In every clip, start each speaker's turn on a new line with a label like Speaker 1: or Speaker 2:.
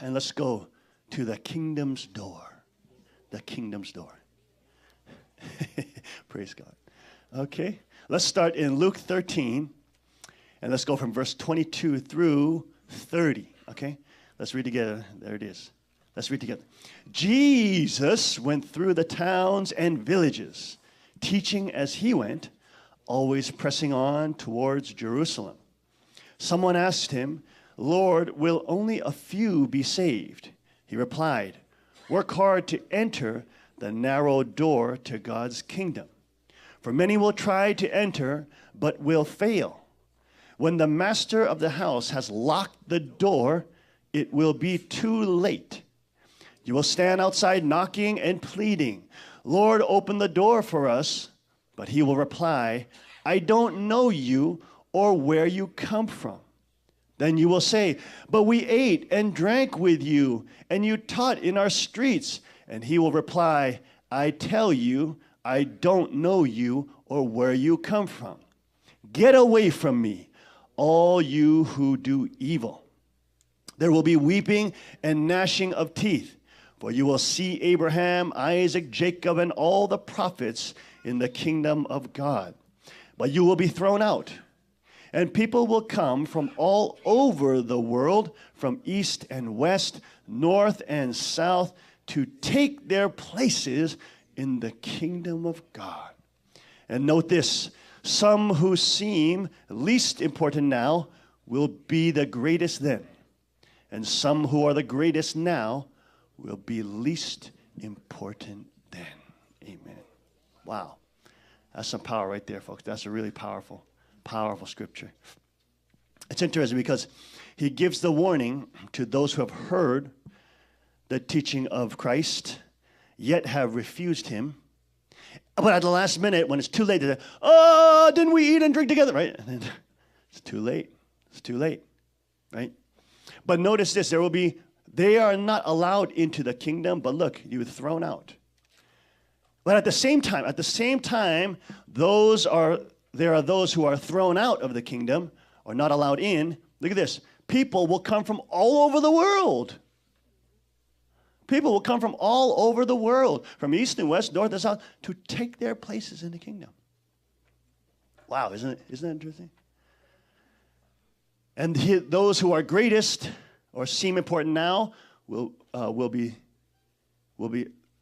Speaker 1: And let's go to the kingdom's door. The kingdom's door. Praise God. Okay, let's start in Luke 13, and let's go from verse 22 through 30. Okay, let's read together. There it is. Let's read together. Jesus went through the towns and villages, teaching as he went, always pressing on towards Jerusalem. Someone asked him, "Lord, will only a few be saved?" He replied, "Work hard to enter the narrow door to God's kingdom. For many will try to enter, but will fail. When the master of the house has locked the door, it will be too late. You will stand outside knocking and pleading, 'Lord, open the door for us.' But he will reply, 'I don't know you or where you come from.' Then you will say, 'But we ate and drank with you, and you taught in our streets.' And he will reply, 'I tell you, I don't know you or where you come from. Get away from me, all you who do evil.' There will be weeping and gnashing of teeth, for you will see Abraham, Isaac, Jacob, and all the prophets in the kingdom of God. But you will be thrown out, and people will come from all over the world, from east and west, north and south, to take their places in the kingdom of God. And note this, some who seem least important now will be the greatest then, and some who are the greatest now will be least important then." Amen. Wow. That's some power right there, folks. That's a really powerful scripture. It's interesting because he gives the warning to those who have heard the teaching of Christ, yet have refused him. But at the last minute, when it's too late, they say, "Oh, didn't we eat and drink together?" Right? And then it's too late. It's too late. Right? But notice this, they are not allowed into the kingdom, but look, you were thrown out. But at the same time, there are those who are thrown out of the kingdom or not allowed in. Look at this. People will come from all over the world. People will come from all over the world, from east and west, north and south, to take their places in the kingdom. Wow, isn't that interesting? And those who are greatest or seem important now will be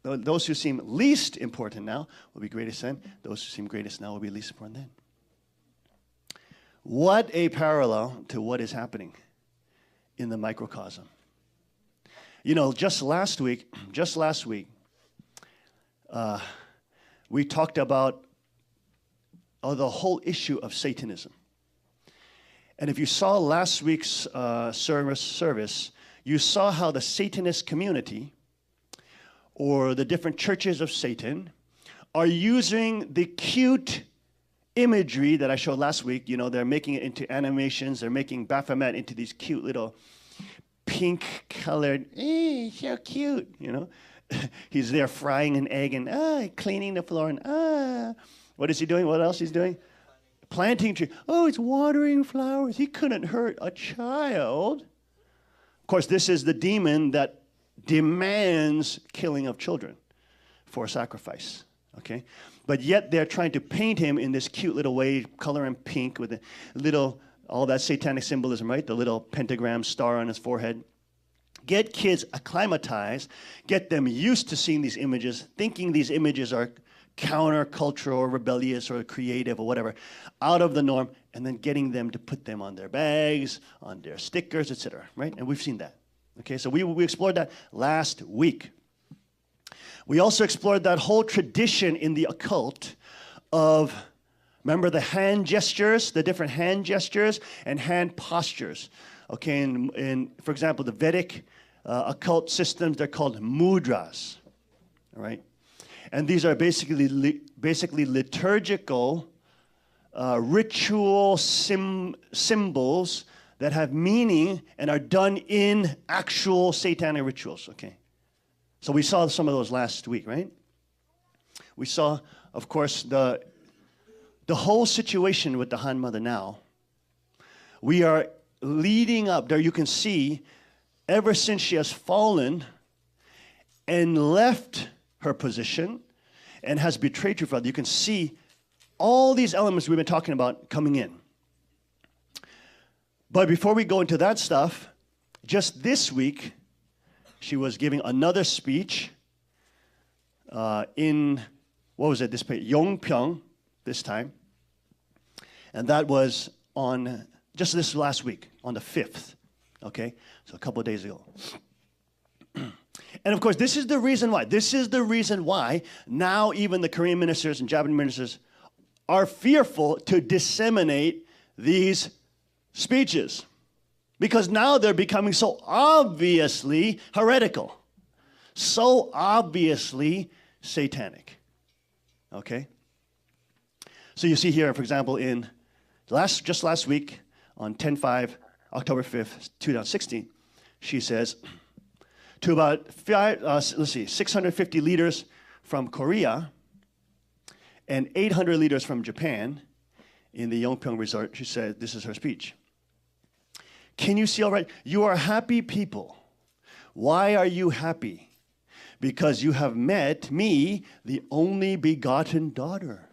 Speaker 1: those who seem least important now will be greatest then. Those who seem greatest now will be least important then. What a parallel to what is happening in the microcosm. You know, just last week, we talked about the whole issue of Satanism. And if you saw last week's service, you saw how the Satanist community, or the different churches of Satan, are using the cute imagery that I showed last week. You know, they're making it into animations. They're making Baphomet into these cute little pink-colored, so cute, you know. He's there frying an egg and cleaning the floor and what is he doing? What else he's doing? Planting a tree. Oh, it's watering flowers. He couldn't hurt a child. Of course, this is the demon that demands killing of children for sacrifice, okay? But yet they're trying to paint him in this cute little way, color him pink with a little, all that satanic symbolism, right? The little pentagram star on his forehead. Get kids acclimatized, get them used to seeing these images, thinking these images are countercultural or rebellious or creative or whatever, out of the norm, and then getting them to put them on their bags, on their stickers, etc., right? And we've seen that. Okay, so we explored that last week. We also explored that whole tradition in the occult of, remember the hand gestures, the different hand gestures and hand postures. Okay, in for example, the Vedic occult systems, they're called mudras, all right? And these are basically liturgical, ritual symbols that have meaning and are done in actual satanic rituals, okay? So we saw some of those last week, right? We saw, of course, the whole situation with the Han Mother now. We are leading up, there you can see ever since she has fallen and left her position and has betrayed her father, you can see all these elements we've been talking about coming in. But before we go into that stuff, just this week, she was giving another speech in, what was it, this place, Yongpyeong, this time. And that was on, just this last week, on the 5th, okay? So a couple of days ago. And of course, this is the reason why. This is the reason why now even the Korean ministers and Japanese ministers are fearful to disseminate these speeches. Because now they're becoming so obviously heretical, so obviously satanic. Okay? So you see here, for example, in just last week on 10/5, October 5th, 2016, she says to about 650 leaders from Korea and 800 leaders from Japan in the Yongpyeong resort, she said, this is her speech. Can you see all right? You are happy people. Why are you happy? Because you have met me, the only begotten daughter.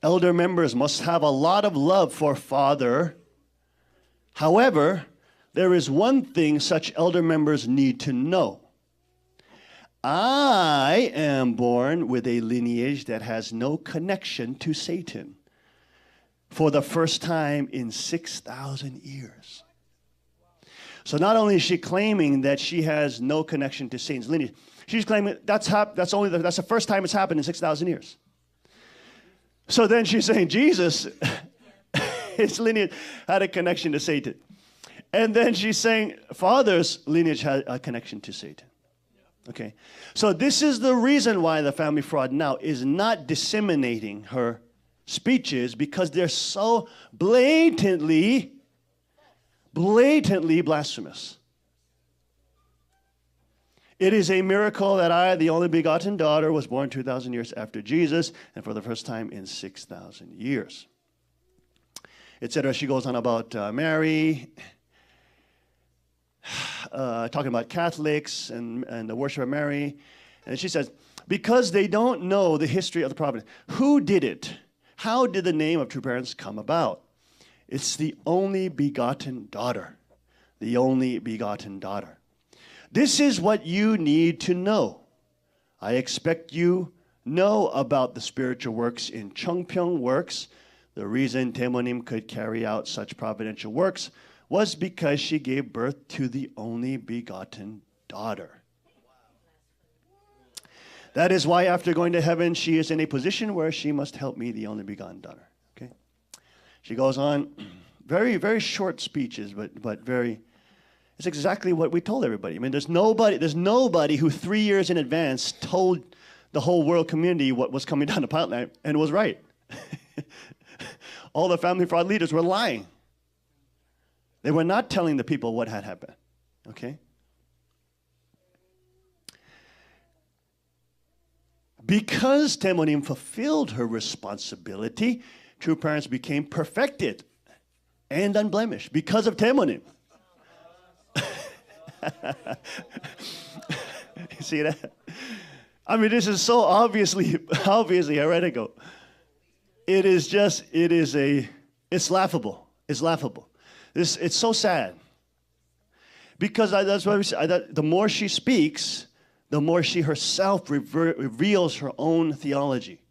Speaker 1: Elder members must have a lot of love for Father. However, there is one thing such elder members need to know. I am born with a lineage that has no connection to Satan for the first time in 6,000 years. So not only is she claiming that she has no connection to Satan's lineage, she's claiming that's the first time it's happened in 6,000 years. So then she's saying Jesus, his lineage had a connection to Satan. And then she's saying Father's lineage had a connection to Satan. Okay, so this is the reason why the family fraud now is not disseminating her speeches, because they're so blatantly blasphemous. It is a miracle that I, the only begotten daughter, was born 2,000 years after Jesus, and for the first time in 6,000 years. Etc. She goes on about Mary, talking about Catholics and the worship of Mary. And she says, because they don't know the history of the providence. Who did it? How did the name of true parents come about? It's the only begotten daughter. The only begotten daughter. This is what you need to know. I expect you know about the spiritual works in Cheongpyeong works. The reason Taemonim could carry out such providential works was because she gave birth to the only begotten daughter. That is why after going to heaven, she is in a position where she must help me, the only begotten daughter. Okay? She goes on, very, very short speeches, but very, it's exactly what we told everybody. I mean, there's nobody who 3 years in advance told the whole world community what was coming down the pipeline and was right. All the family fraud leaders were lying. They were not telling the people what had happened. Okay? Because Taemonim fulfilled her responsibility, true parents became perfected and unblemished because of Taemonim. You see that? I mean, this is so obviously heretical. It's laughable. It's laughable. It's so sad. Because that's why we say the more she speaks, the more she herself reveals her own theology,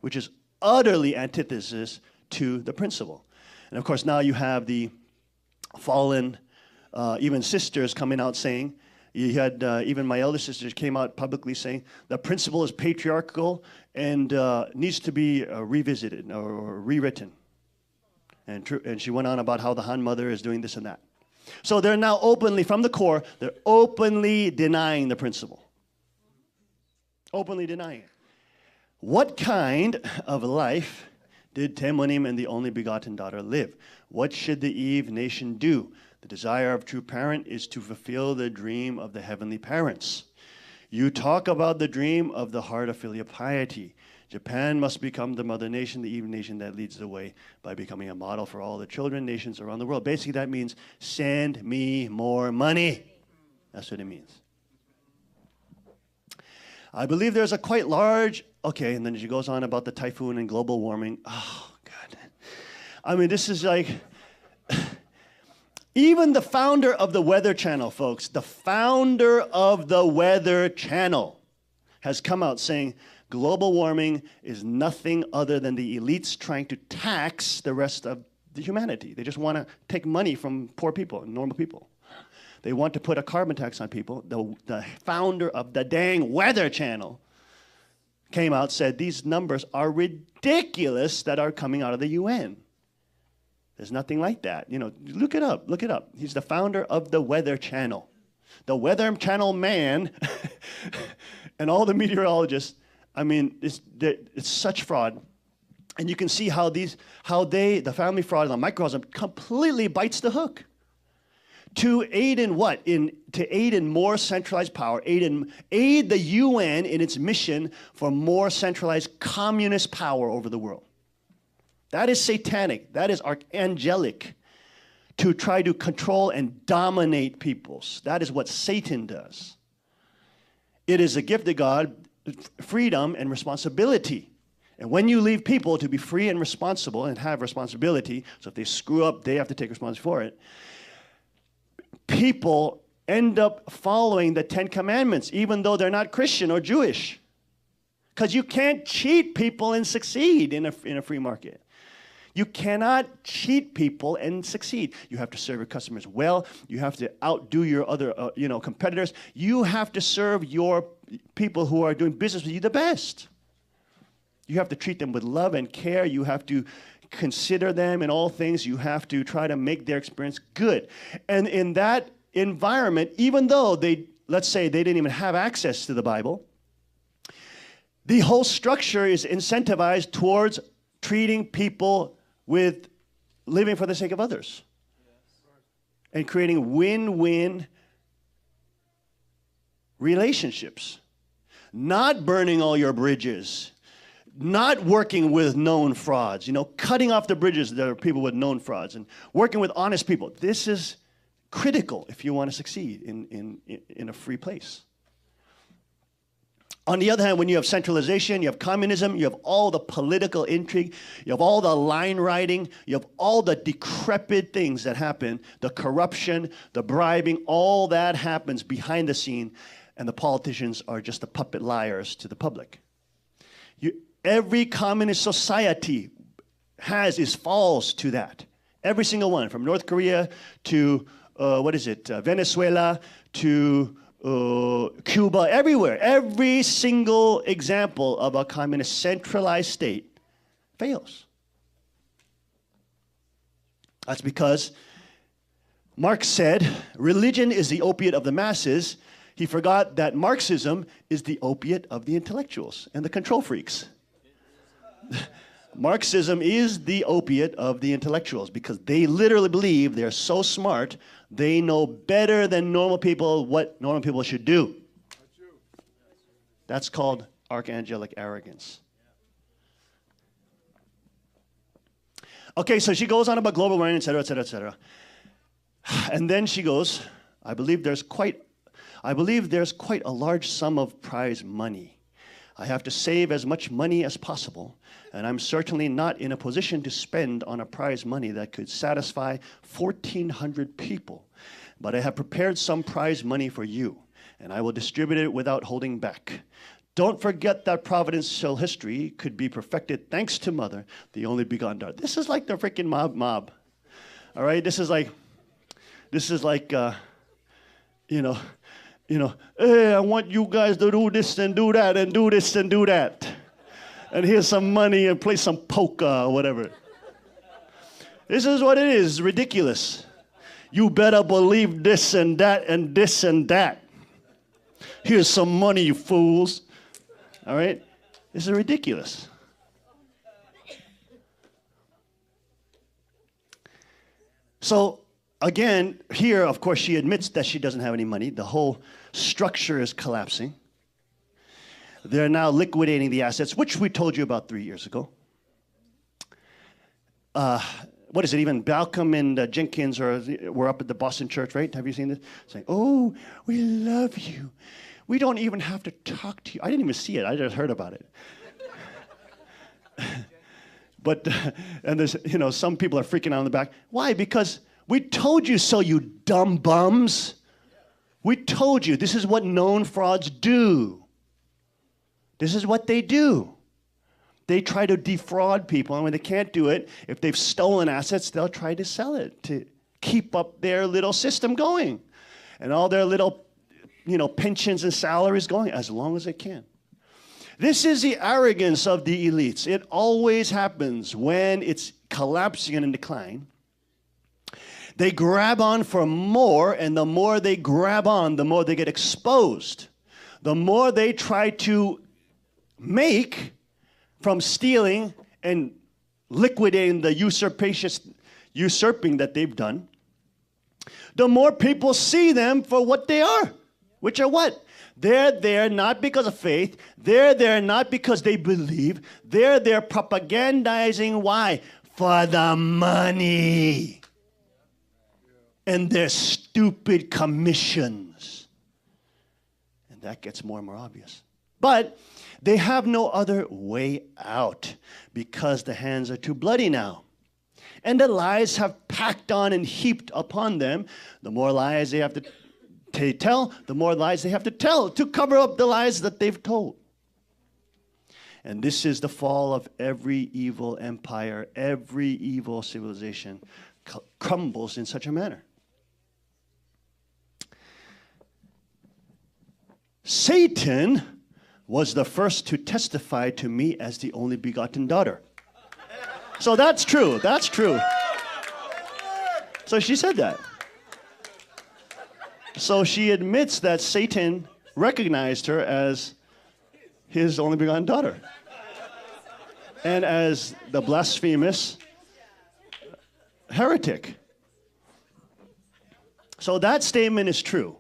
Speaker 1: which is utterly antithesis to the principle. And of course, now you have the fallen, even sisters coming out saying, you had even my elder sisters came out publicly saying the principle is patriarchal and needs to be revisited or rewritten. And she went on about how the Han Mother is doing this and that. So they're now openly, from the core, they're openly denying the principle. Openly denying it. What kind of life did Taemonim and the only begotten daughter live? What should the Eve nation do? The desire of true parent is to fulfill the dream of the heavenly parents. You talk about the dream of the heart of filial piety. Japan must become the mother nation, the even nation that leads the way by becoming a model for all the children nations around the world. Basically, that means send me more money. That's what it means. I believe there's a quite large, okay, and then she goes on about the typhoon and global warming. Oh, God. I mean, this is like, even the founder of the Weather Channel, folks, the founder of the Weather Channel has come out saying global warming is nothing other than the elites trying to tax the rest of the humanity. They just want to take money from poor people, normal people. They want to put a carbon tax on people. The founder of the dang Weather Channel came out, said these numbers are ridiculous that are coming out of the UN. There's nothing like that. You know, look it up, look it up. He's the founder of the Weather Channel. The Weather Channel man and all the meteorologists, I mean, it's such fraud. And you can see how the family fraud and the microcosm completely bites the hook. To aid in what? To aid in more centralized power, aid the UN in its mission for more centralized communist power over the world. That is satanic. That is archangelic, to try to control and dominate peoples. That is what Satan does. It is a gift of God, freedom and responsibility. And when you leave people to be free and responsible and have responsibility, so if they screw up, they have to take responsibility for it, people end up following the 10 Commandments, even though they're not Christian or Jewish. Because you can't cheat people and succeed in a free market. You cannot cheat people and succeed. You have to serve your customers well. You have to outdo your other competitors. You have to serve your people who are doing business with you the best. You have to treat them with love and care. You have to consider them in all things. You have to try to make their experience good. And in that environment, even though let's say they didn't even have access to the Bible, the whole structure is incentivized towards treating people with living for the sake of others and creating win-win relationships. Not burning all your bridges, not working with known frauds, cutting off the bridges that are people with known frauds and working with honest people. This is critical if you want to succeed in a free place. On the other hand, when you have centralization, you have communism, you have all the political intrigue, you have all the line writing, you have all the decrepit things that happen, the corruption, the bribing, all that happens behind the scene, and the politicians are just the puppet liars to the public. Every communist society falls to that. Every single one, from North Korea to, Venezuela to Cuba, everywhere. Every single example of a communist centralized state fails. That's because Marx said, religion is the opiate of the masses. He forgot that Marxism is the opiate of the intellectuals and the control freaks. Marxism is the opiate of the intellectuals because they literally believe they're so smart, they know better than normal people what normal people should do. That's called archangelic arrogance. Okay, so she goes on about global warming, et cetera, et cetera, et cetera. And then she goes, I believe there's quite a large sum of prize money. I have to save as much money as possible, and I'm certainly not in a position to spend on a prize money that could satisfy 1,400 people. But I have prepared some prize money for you, and I will distribute it without holding back. Don't forget that providential history could be perfected thanks to Mother, the only begotten daughter. This is like the freaking mob. All right, this is like, hey, I want you guys to do this and do that and do this and do that. And here's some money and play some polka or whatever. This is what it is. It's ridiculous. You better believe this and that and this and that. Here's some money, you fools. All right? This is ridiculous. So, again, here, of course, she admits that she doesn't have any money. The whole structure is collapsing. They're now liquidating the assets, which we told you about 3 years ago. What is it? Even Balcom and Jenkins were up at the Boston church, right? Have you seen this? Saying, "Oh, we love you. We don't even have to talk to you." I didn't even see it. I just heard about it. But, and there's, some people are freaking out in the back. Why? Because we told you so, you dumb bums. We told you this is what known frauds do. This is what they do. They try to defraud people, and when they can't do it, if they've stolen assets, they'll try to sell it to keep up their little system going. And all their little, pensions and salaries going as long as they can. This is the arrogance of the elites. It always happens when it's collapsing and in decline. They grab on for more, and the more they grab on, the more they get exposed. The more they try to make from stealing and liquidating the usurping that they've done, the more people see them for what they are, which are what? They're there not because of faith. They're there not because they believe. They're there propagandizing. Why? For the money and their stupid commissions. And that gets more and more obvious. But they have no other way out because the hands are too bloody now. And the lies have packed on and heaped upon them. The more lies they have to tell, the more lies they have to tell to cover up the lies that they've told. And this is the fall of every evil empire, every evil civilization crumbles in such a manner. Satan was the first to testify to me as the only begotten daughter. So that's true. That's true. So she said that. So she admits that Satan recognized her as his only begotten daughter. And as the blasphemous heretic. So that statement is true.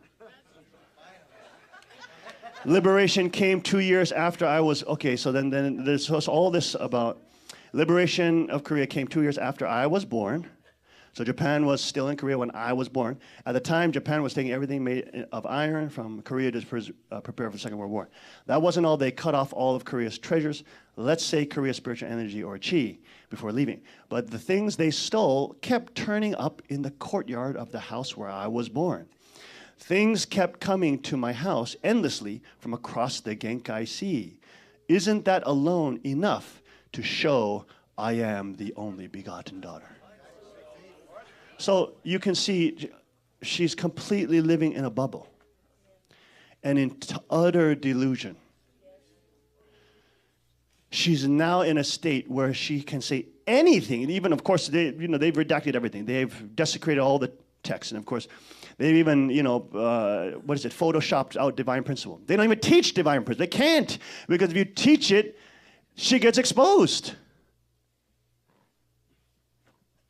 Speaker 1: Liberation came 2 years after I was, so then there's all this about liberation of Korea came 2 years after I was born. So Japan was still in Korea when I was born. At the time, Japan was taking everything made of iron from Korea to prepare for the Second World War. That wasn't all. They cut off all of Korea's treasures. Let's say Korea's spiritual energy or chi before leaving. But the things they stole kept turning up in the courtyard of the house where I was born. Things kept coming to my house endlessly from across the Genkai Sea. Isn't that alone enough to show I am the only begotten daughter? So you can see she's completely living in a bubble and in utter delusion. She's now in a state where she can say anything. And even, of course, they've redacted everything. They've desecrated all the text. And, of course, they've even, photoshopped out divine principle. They don't even teach divine principle. They can't, because if you teach it, she gets exposed.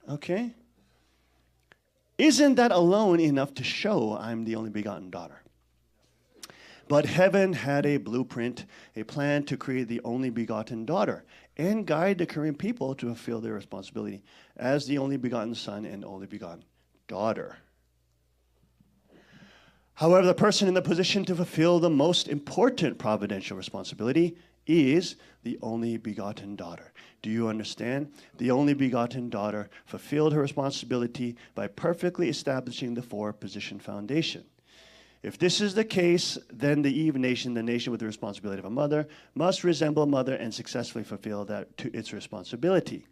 Speaker 1: Okay? Isn't that alone enough to show I'm the only begotten daughter? But heaven had a blueprint, a plan to create the only begotten daughter and guide the Korean people to fulfill their responsibility as the only begotten son and only begotten daughter. However, the person in the position to fulfill the most important providential responsibility is the only begotten daughter. Do you understand? The only begotten daughter fulfilled her responsibility by perfectly establishing the four-position foundation. If this is the case, then the Eve nation, the nation with the responsibility of a mother, must resemble a mother and successfully fulfill that to its responsibility.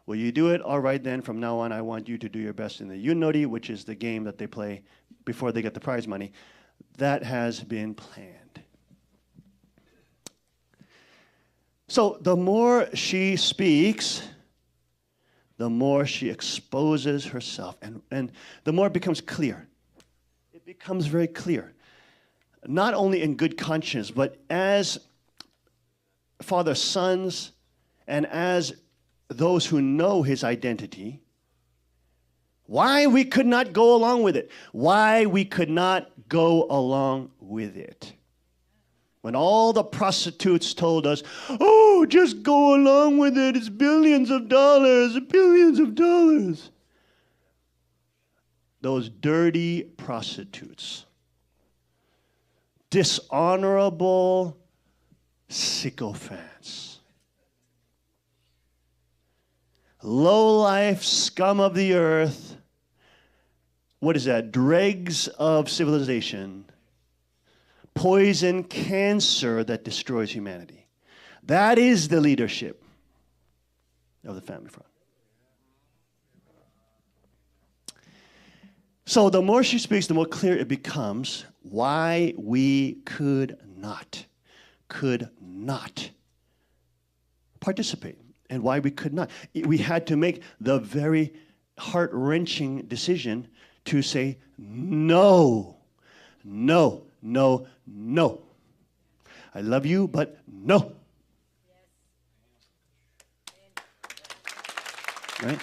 Speaker 1: Will you do it? All right, then, from now on, I want you to do your best in the Yunori, which is the game that they play before they get the prize money. That has been planned. So the more she speaks, the more she exposes herself, and the more it becomes clear. It becomes very clear, not only in good conscience, but as father's sons and as those who know his identity, why we could not go along with it. Why we could not go along with it. When all the prostitutes told us, oh, just go along with it. It's billions of dollars, billions of dollars. Those dirty prostitutes, dishonorable sycophants, low-life scum of the earth, what is that? Dregs of civilization, poison, cancer that destroys humanity. That is the leadership of the family front. So the more she speaks, the more clear it becomes why we could not participate, and why we could not. We had to make the very heart-wrenching decision to say no, no, no, no. I love you, but no. Right?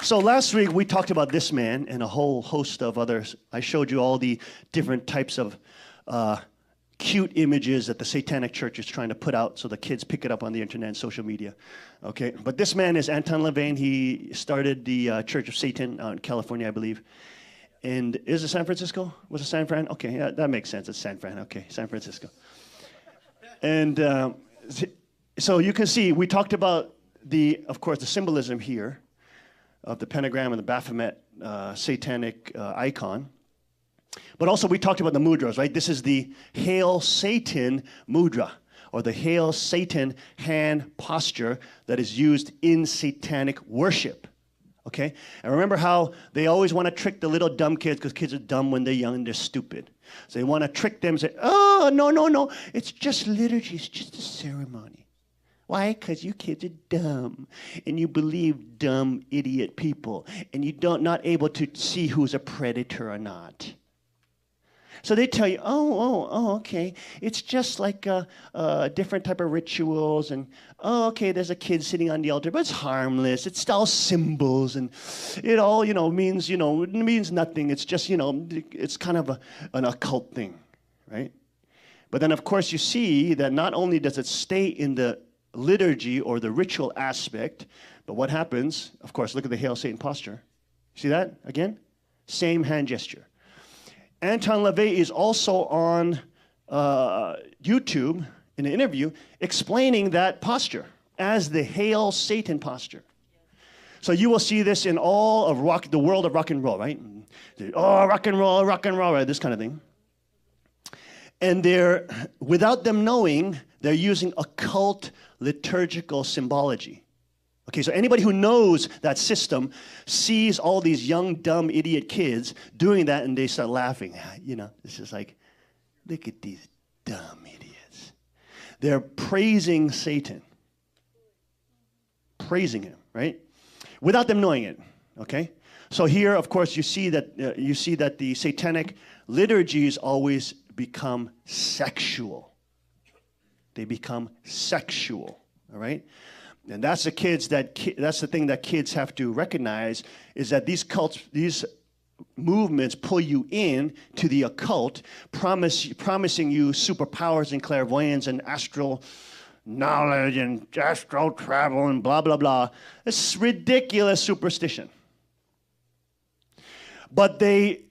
Speaker 1: So last week we talked about this man and a whole host of others. I showed you all the different types of cute images that the Satanic Church is trying to put out so the kids pick it up on the internet and social media. Okay, but this man is Anton LaVey. He started the Church of Satan out in California, I believe. And is it San Francisco? Was it San Fran? Okay, yeah, that makes sense. It's San Fran. Okay, San Francisco. And so you can see we talked about of course, the symbolism here of the pentagram and the Baphomet satanic icon. But also we talked about the mudras, right? This is the Hail Satan mudra, or the Hail Satan hand posture that is used in satanic worship. Okay? And remember how they always want to trick the little dumb kids, because kids are dumb when they're young and they're stupid. So they want to trick them and say, oh, no, no, no. It's just liturgy. It's just a ceremony. Why? Because you kids are dumb, and you believe dumb, idiot people, and you not able to see who's a predator or not. So they tell you, oh, okay, it's just like a different type of rituals, and okay, there's a kid sitting on the altar, but it's harmless. It's all symbols, and it all, means, it means nothing. It's just, it's kind of an occult thing, right? But then, of course, you see that not only does it stay in the liturgy or the ritual aspect, but what happens, of course, look at the Hail Satan posture. See that again? Same hand gesture. Anton LaVey is also on YouTube in an interview explaining that posture as the Hail Satan posture. So you will see this in all of the world of rock and roll, right? Oh, rock and roll, right? This kind of thing. And without them knowing, they're using occult liturgical symbology. Okay, so anybody who knows that system sees all these young, dumb, idiot kids doing that, and they start laughing. It's just like, look at these dumb idiots. They're praising Satan. Praising him, right? Without them knowing it, okay? So here, of course, you see that the satanic liturgies always become sexual. They become sexual, all right? And that's the thing that kids have to recognize, is that these movements pull you in to the occult, promising you superpowers and clairvoyance and astral knowledge and astral travel and blah, blah, blah. It's ridiculous superstition. But they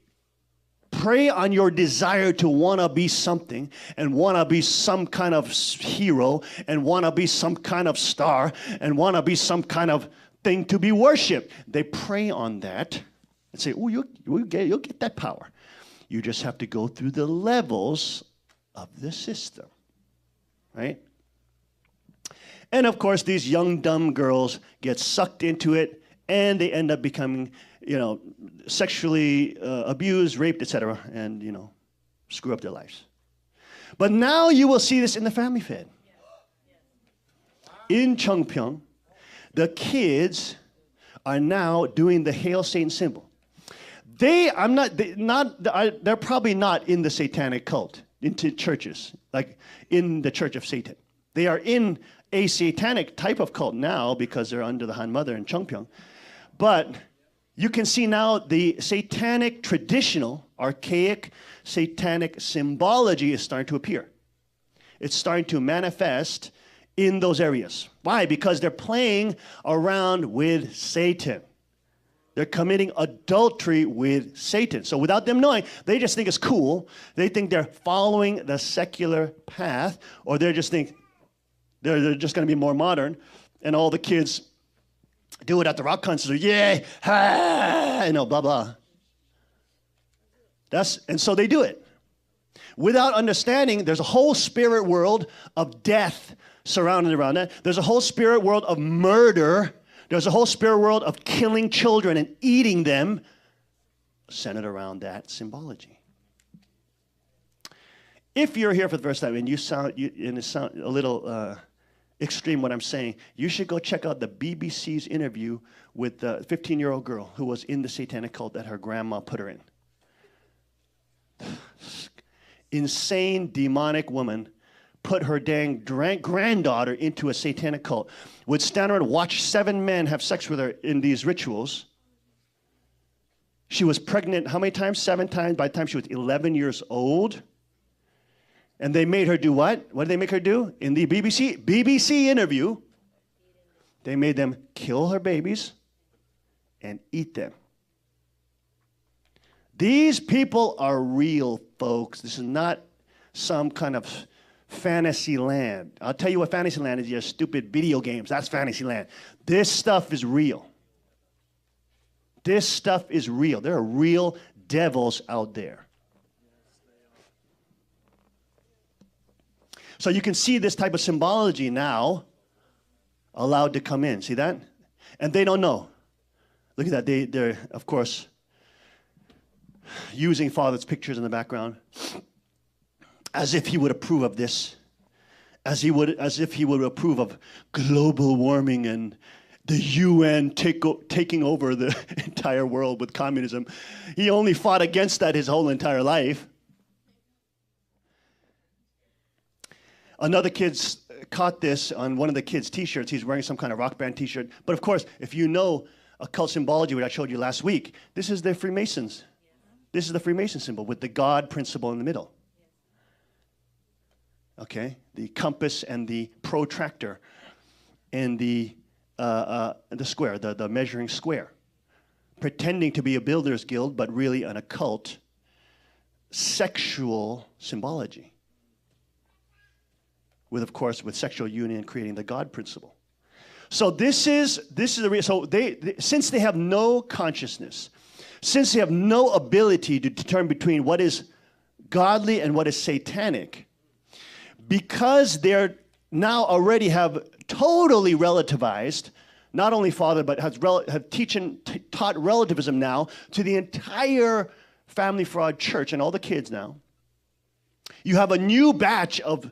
Speaker 1: prey on your desire to want to be something, and want to be some kind of hero, and want to be some kind of star, and want to be some kind of thing to be worshipped. They prey on that and say, oh, you'll get that power. You just have to go through the levels of the system, right? And of course, these young, dumb girls get sucked into it, and they end up becoming, sexually abused, raped, etc., and, screw up their lives. But now you will see this in the family fed. In Cheongpyeong, the kids are now doing the Hail Satan symbol. They're probably not in the satanic cult, into churches, like in the Church of Satan. They are in a satanic type of cult now because they're under the Han Mother in Cheongpyeong. But you can see now the satanic traditional, archaic satanic symbology is starting to appear. It's starting to manifest in those areas. Why? Because they're playing around with Satan. They're committing adultery with Satan. So without them knowing, they just think it's cool. They think they're following the secular path, or they just think they're just going to be more modern, and all the kids do it at the rock concert. Yay, ha, blah, blah. And so they do it. Without understanding, there's a whole spirit world of death surrounded around that. There's a whole spirit world of murder. There's a whole spirit world of killing children and eating them centered around that symbology. If you're here for the first time and it sound a little extreme what I'm saying, you should go check out the BBC's interview with the 15-year-old girl who was in the satanic cult that her grandma put her in. Insane, demonic woman put her dang granddaughter into a satanic cult, would stand around and watch 7 men have sex with her in these rituals. She was pregnant how many times? 7 times by the time she was 11 years old. And they made her do what? What did they make her do? In the BBC interview, they made them kill her babies and eat them. These people are real, folks. This is not some kind of fantasy land. I'll tell you what fantasy land is, your stupid video games. That's fantasy land. This stuff is real. This stuff is real. There are real devils out there. So you can see this type of symbology now allowed to come in. See that? And they don't know. Look at that. They're, of course, using Father's pictures in the background as if he would approve of this, as if he would approve of global warming and the UN taking over the entire world with communism. He only fought against that his whole entire life. Another kid's caught this on one of the kids' T-shirts. He's wearing some kind of rock band T-shirt. But of course, if you know occult symbology, which I showed you last week, this is the Freemasons. This is the Freemason symbol with the God principle in the middle. Okay, the compass and the protractor and the square, the measuring square, pretending to be a builder's guild, but really an occult sexual symbology. With, of course, with sexual union creating the God principle. So this is the reason. So since they have no consciousness, since they have no ability to determine between what is godly and what is satanic, because they're now already have totally relativized, not only Father, but have taught relativism now to the entire Family Fraud Church and all the kids now. You have a new batch of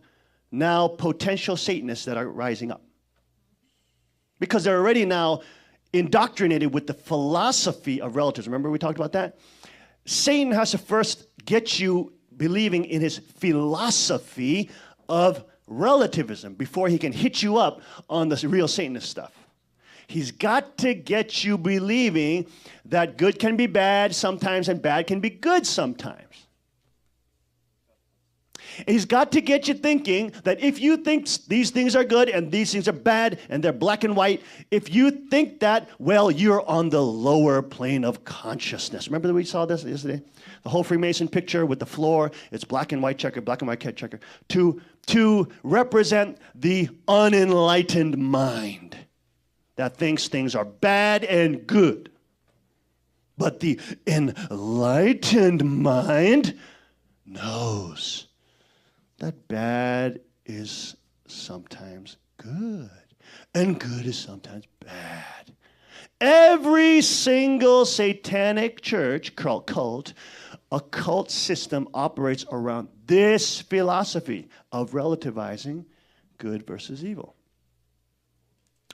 Speaker 1: now potential Satanists that are rising up. Because they're already now indoctrinated with the philosophy of relativism. Remember we talked about that? Satan has to first get you believing in his philosophy of relativism before he can hit you up on the real Satanist stuff. He's got to get you believing that good can be bad sometimes and bad can be good sometimes. He's got to get you thinking that if you think these things are good and these things are bad and they're black and white, if you think that, well, you're on the lower plane of consciousness. Remember that we saw this yesterday? The whole Freemason picture with the floor, it's black and white checker, black and white checker, to represent the unenlightened mind that thinks things are bad and good. But the enlightened mind knows that bad is sometimes good, and good is sometimes bad. Every single satanic church, occult system operates around this philosophy of relativizing good versus evil.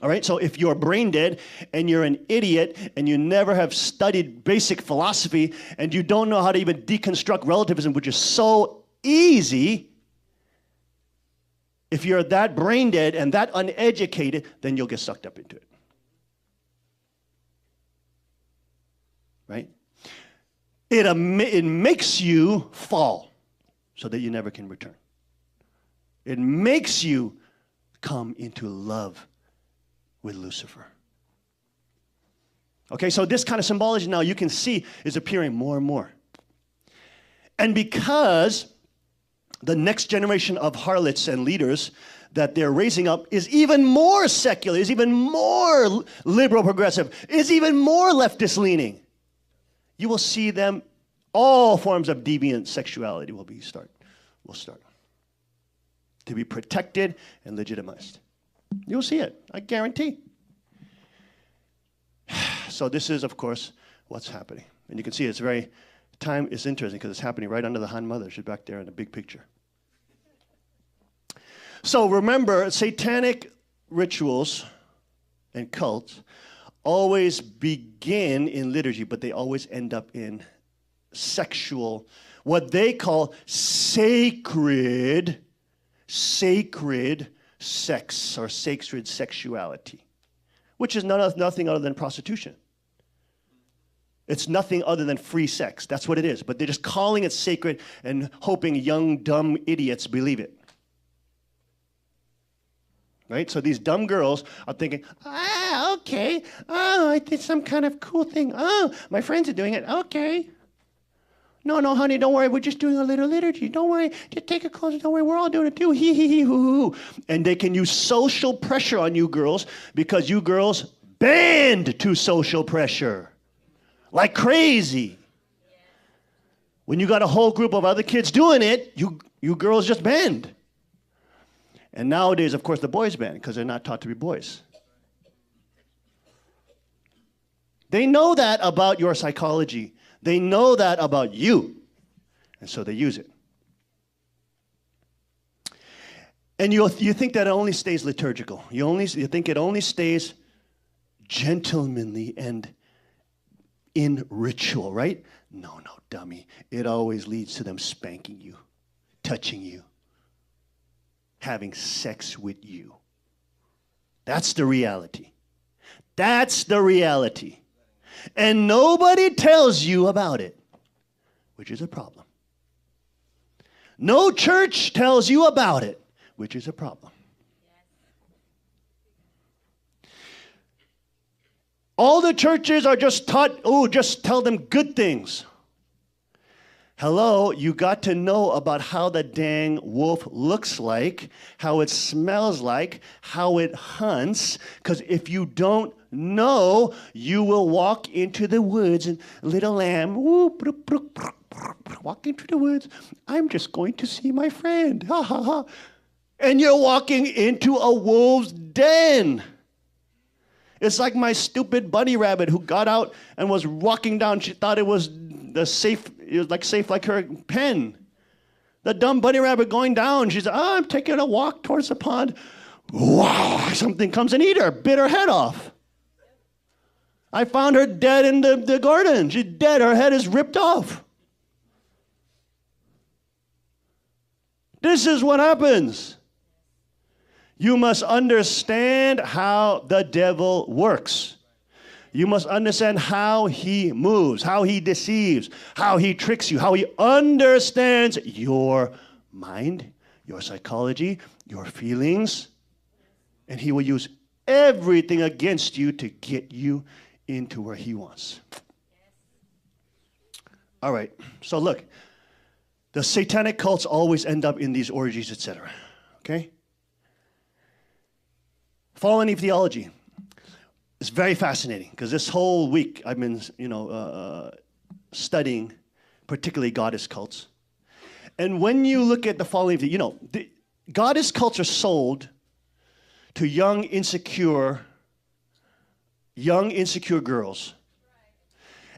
Speaker 1: All right, so if you're brain dead and you're an idiot and you never have studied basic philosophy and you don't know how to even deconstruct relativism, which is so easy, if you're that brain dead and that uneducated, then you'll get sucked up into it. right? It makes you fall so that you never can return. It makes you come into love with Lucifer. Okay, so this kind of symbology now you can see is appearing more and more. And because the next generation of harlots and leaders that they're raising up is even more secular, is even more liberal progressive, is even more leftist leaning, you will see them, all forms of deviant sexuality will start to be protected and legitimized. You'll see it, I guarantee. So this is, of course, what's happening. And you can see it's interesting because it's happening right under the Han Mother. She's back there in the big picture. So remember, satanic rituals and cults always begin in liturgy, but they always end up in sexual, what they call sacred sex or sacred sexuality, which is nothing other than prostitution. It's nothing other than free sex. That's what it is. But they're just calling it sacred and hoping young, dumb idiots believe it. Right? So these dumb girls are thinking, okay. Oh, I did some kind of cool thing. Oh, my friends are doing it. Okay. No, honey, don't worry. We're just doing a little liturgy. Don't worry. Just take it closer. Don't worry. We're all doing it too. Hee, hee, hee, hoo, hoo. And they can use social pressure on you girls because you girls bend to social pressure like crazy. When you got a whole group of other kids doing it, you girls just bend. And nowadays, of course, the boys bend because they're not taught to be boys. They know that about your psychology. They know that about you. And so they use it. And you think that it only stays liturgical. You think it only stays gentlemanly and in ritual, right? No, dummy. It always leads to them spanking you, touching you, having sex with you. That's the reality. That's the reality. And nobody tells you about it, which is a problem. No church tells you about it, which is a problem. All the churches are just taught, just tell them good things. Hello, you got to know about how the dang wolf looks like, how it smells like, how it hunts, because if you don't know, you will walk into the woods and little lamb, walk into the woods. I'm just going to see my friend. Ha ha ha. And you're walking into a wolf's den. It's like my stupid bunny rabbit who got out and was walking down. She thought it was safe like her pen. The dumb bunny rabbit going down. She's like, I'm taking a walk towards the pond. Wow, something comes and eat her, bit her head off. I found her dead in the garden. She's dead. Her head is ripped off. This is what happens. You must understand how the devil works. You must understand how he moves, how he deceives, how he tricks you, how he understands your mind, your psychology, your feelings. And he will use everything against you to get you into where he wants. All right, so look. The satanic cults always end up in these orgies, etc. Okay? Fallen Eve theology is very fascinating because this whole week I've been, studying particularly goddess cults. And when you look at the Fallen Eve, the goddess cults are sold to young, insecure girls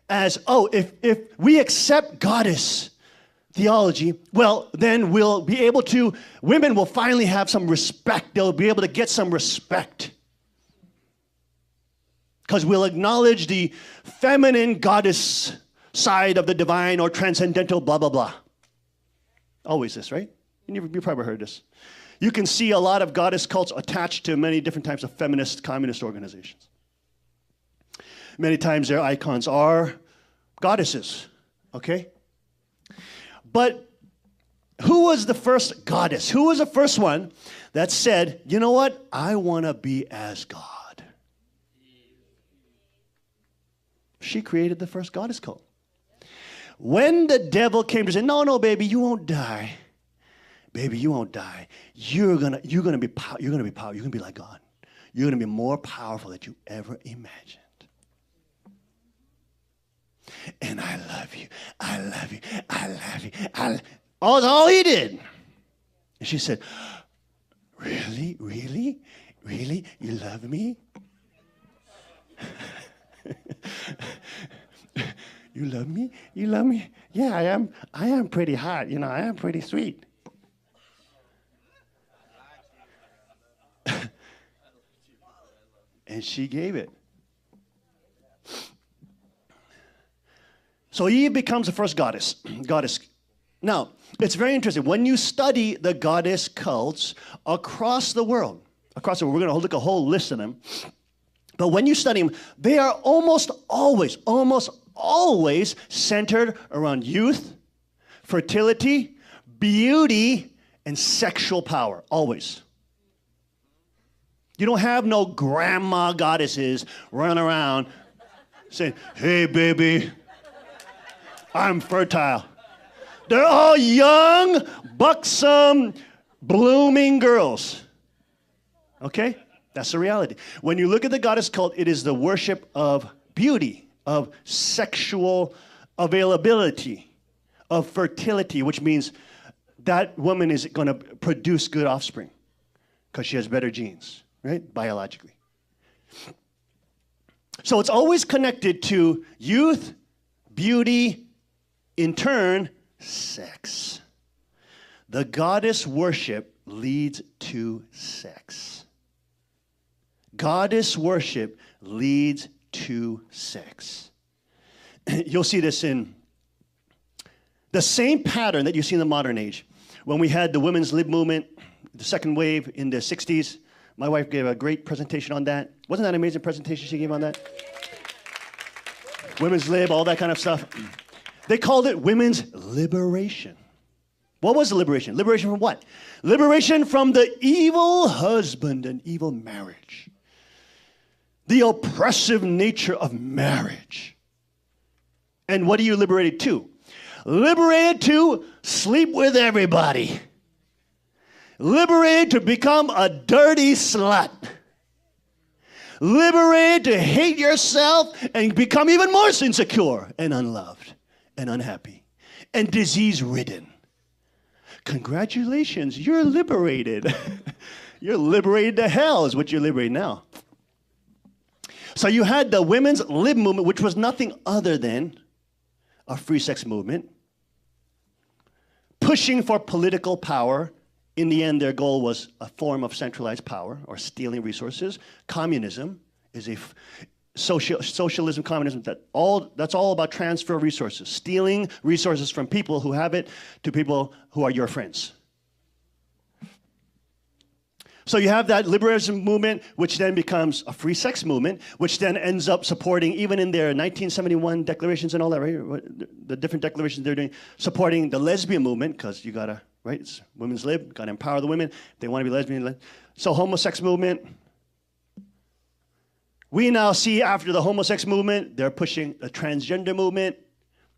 Speaker 1: as, if we accept goddess theology, well, then women will finally have some respect. They'll be able to get some respect. Because we'll acknowledge the feminine goddess side of the divine or transcendental blah, blah, blah. Always this, right? You've probably heard this. You can see a lot of goddess cults attached to many different types of feminist, communist organizations. Many times their icons are goddesses, okay? But who was the first goddess? Who was the first one that said, you know what? I want to be as God. She created the first goddess cult. When the devil came to say, no, baby, you won't die. Baby, you won't die. You're gonna be powerful. You're gonna be like God. You're gonna be more powerful than you ever imagined. And I love you. I love you. I love you. All he did. And she said, really? Really? Really? You love me? You love me? You love me? Yeah, I am. I am pretty hot. You know, I am pretty sweet. And she gave it. So Eve becomes the first goddess. Now, it's very interesting. When you study the goddess cults across the world, we're going to look at a whole list of them. But when you study them, they are almost always centered around youth, fertility, beauty, and sexual power. Always. You don't have no grandma goddesses running around saying, hey, baby, I'm fertile. They're all young, buxom, blooming girls. Okay? That's the reality. When you look at the goddess cult, it is the worship of beauty, of sexual availability, of fertility, which means that woman is going to produce good offspring because she has better genes, right? Biologically. So it's always connected to youth, beauty, in turn, sex. The goddess worship leads to sex. Goddess worship leads to sex. You'll see this in the same pattern that you see in the modern age. When we had the women's lib movement, the second wave in the 60s, my wife gave a great presentation on that. Wasn't that an amazing presentation she gave on that? Women's lib, all that kind of stuff. They called it women's liberation. What was the liberation? Liberation from what? Liberation from the evil husband and evil marriage. The oppressive nature of marriage. And what are you liberated to? Liberated to sleep with everybody. Liberated to become a dirty slut. Liberated to hate yourself and become even more insecure and unloved and unhappy and disease-ridden. Congratulations, you're liberated. You're liberated to hell is what you're liberated now. So you had the women's lib movement, which was nothing other than a free sex movement, pushing for political power. In the end, their goal was a form of centralized power or stealing resources. Communism is a socialism, communism, that's all about transfer of resources, stealing resources from people who have it to people who are your friends. So you have that liberation movement, which then becomes a free sex movement, which then ends up supporting, even in their 1971 declarations and all that, right? The different declarations they're doing, supporting the lesbian movement, because you gotta, right? It's women's lib, gotta empower the women. They want to be lesbian. So homosex movement. We now see after the homosex movement, they're pushing a transgender movement,